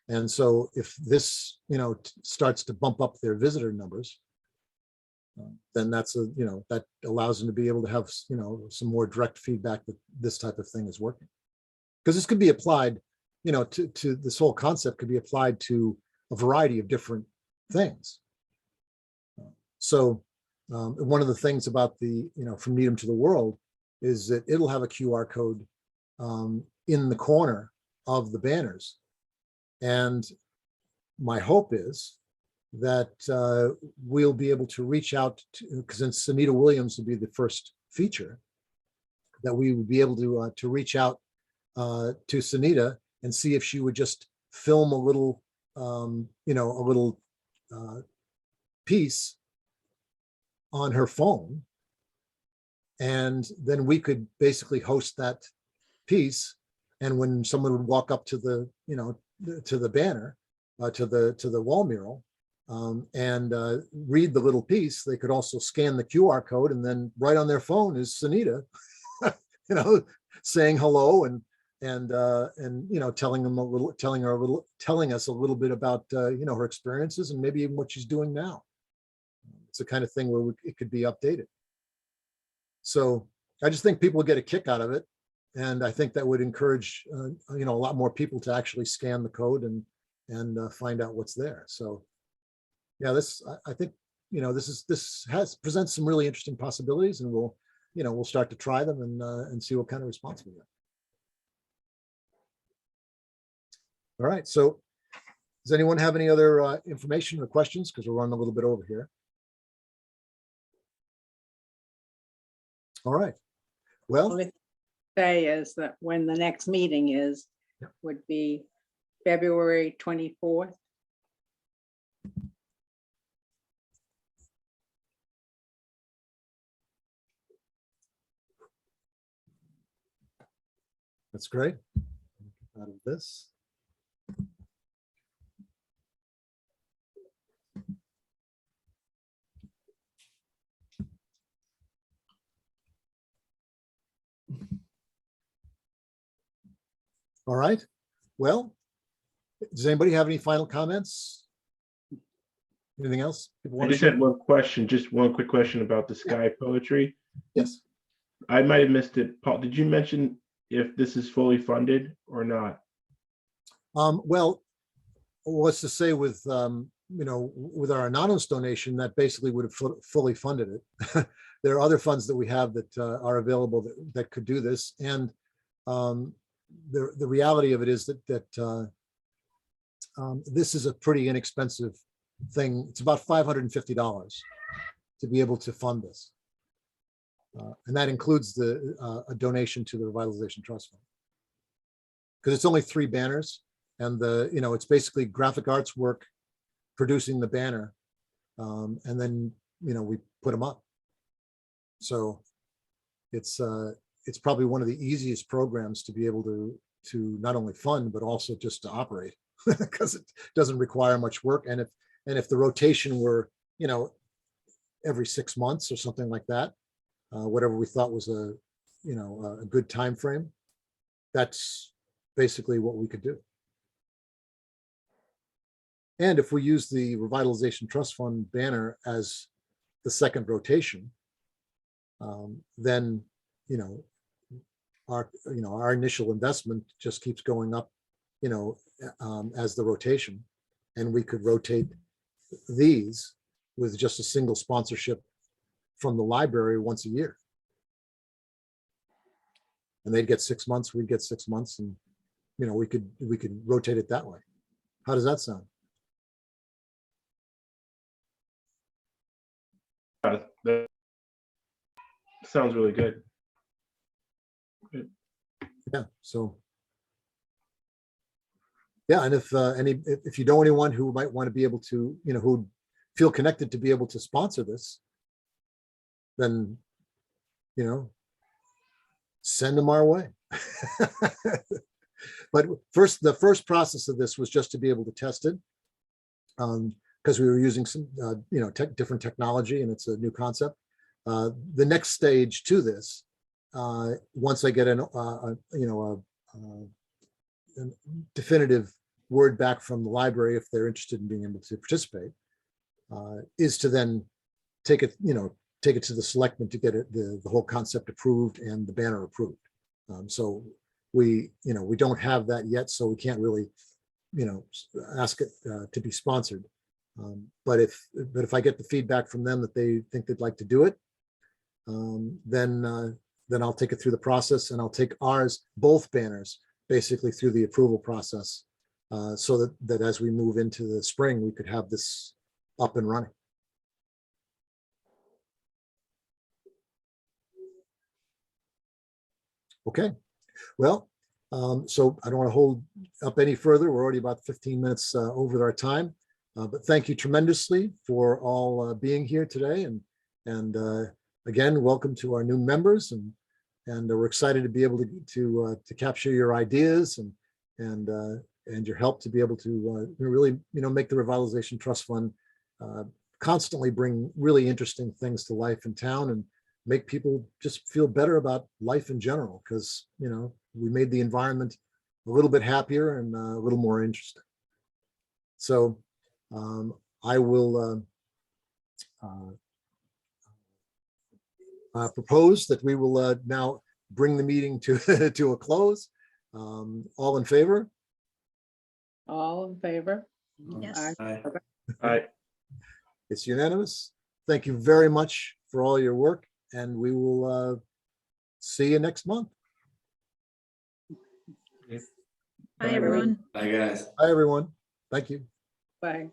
And so if this, starts to bump up their visitor numbers, then that's that allows them to be able to have, some more direct feedback that this type of thing is working. Because this could be applied, to this whole concept could be applied to a variety of different things. So one of the things about the, from Needham to the World is that it'll have a QR code in the corner of the banners. And my hope is that we'll be able to reach out to, because since Sunita Williams will be the first feature, that we would be able to reach out to Sunita and see if she would just film a little, piece on her phone. And then we could basically host that piece And when someone would walk up to the, to the banner, to the wall mural, and read the little piece, they could also scan the QR code, and then right on their phone is Sunita, saying hello and telling us a little bit about her experiences and maybe even what she's doing now. It's the kind of thing where it could be updated. So I just think people get a kick out of it, and I think that would encourage a lot more people to actually scan the code and find out what's there. So yeah, I think this presents some really interesting possibilities, and we'll start to try them and see what kind of response we get. All right, so does anyone have any other information or questions? Because we're running a little bit over here. All right, well, Only thing to say is that when the next meeting is, Yeah. would be February 24th. that's great. Out of this. All right, well, does anybody have any final comments? Anything else? People I want to just share? had one question, just one quick question about the sky poetry. Yes. I might have missed it. Paul, did you mention if this is fully funded or not? Well, what's to say with with our anonymous donation, that basically would have fully funded it. There are other funds that we have that are available that could do this, and the reality of it is that this is a pretty inexpensive thing. It's about $550 to be able to fund this, and that includes a donation to the Revitalization Trust Fund, because it's only 3 banners. And it's basically graphic arts work producing the banner, and then we put them up. So it's probably one of the easiest programs to be able to not only fund but also just to operate, because it doesn't require much work. And if the rotation were every 6 months or something like that, whatever we thought was a good time frame, that's basically what we could do. And if we use the Revitalization Trust Fund banner as the second rotation, then our initial investment just keeps going up, as the rotation, and we could rotate these with just a single sponsorship from the library once a year, and they'd get 6 months, we'd get 6 months, and we could rotate it that way. How does that sound? That sounds really good. Yeah, so yeah, and if you know anyone who might want to be able to, who feel connected to be able to sponsor this, then send them our way. But the first process of this was just to be able to test it, because we were using some different technology, and it's a new concept. The next stage to this, once I get a definitive word back from the library if they're interested in being able to participate, is to then take it to the selectmen to get the whole concept approved and the banner approved. So we don't have that yet, so we can't really ask it to be sponsored. But if I get the feedback from them that they think they'd like to do it, then I'll take it through the process, and I'll take both banners basically through the approval process, so that as we move into the spring, we could have this up and running. Okay, well, so I don't want to hold up any further. We're already about 15 minutes over our time, but thank you tremendously for all being here today, and again, welcome to our new members, and And we're excited to be able to capture your ideas and your help to be able to really, make the Revitalization Trust Fund constantly bring really interesting things to life in town and make people just feel better about life in general, because, we made the environment a little bit happier and a little more interesting. So I will propose that we will now bring the meeting to to a close. All in favor? All in favor? Yes. Aye. All right. It's unanimous. Thank you very much for all your work, and we will see you next month. Bye, everyone. Bye, guys. Bye, everyone. Thank you. Bye.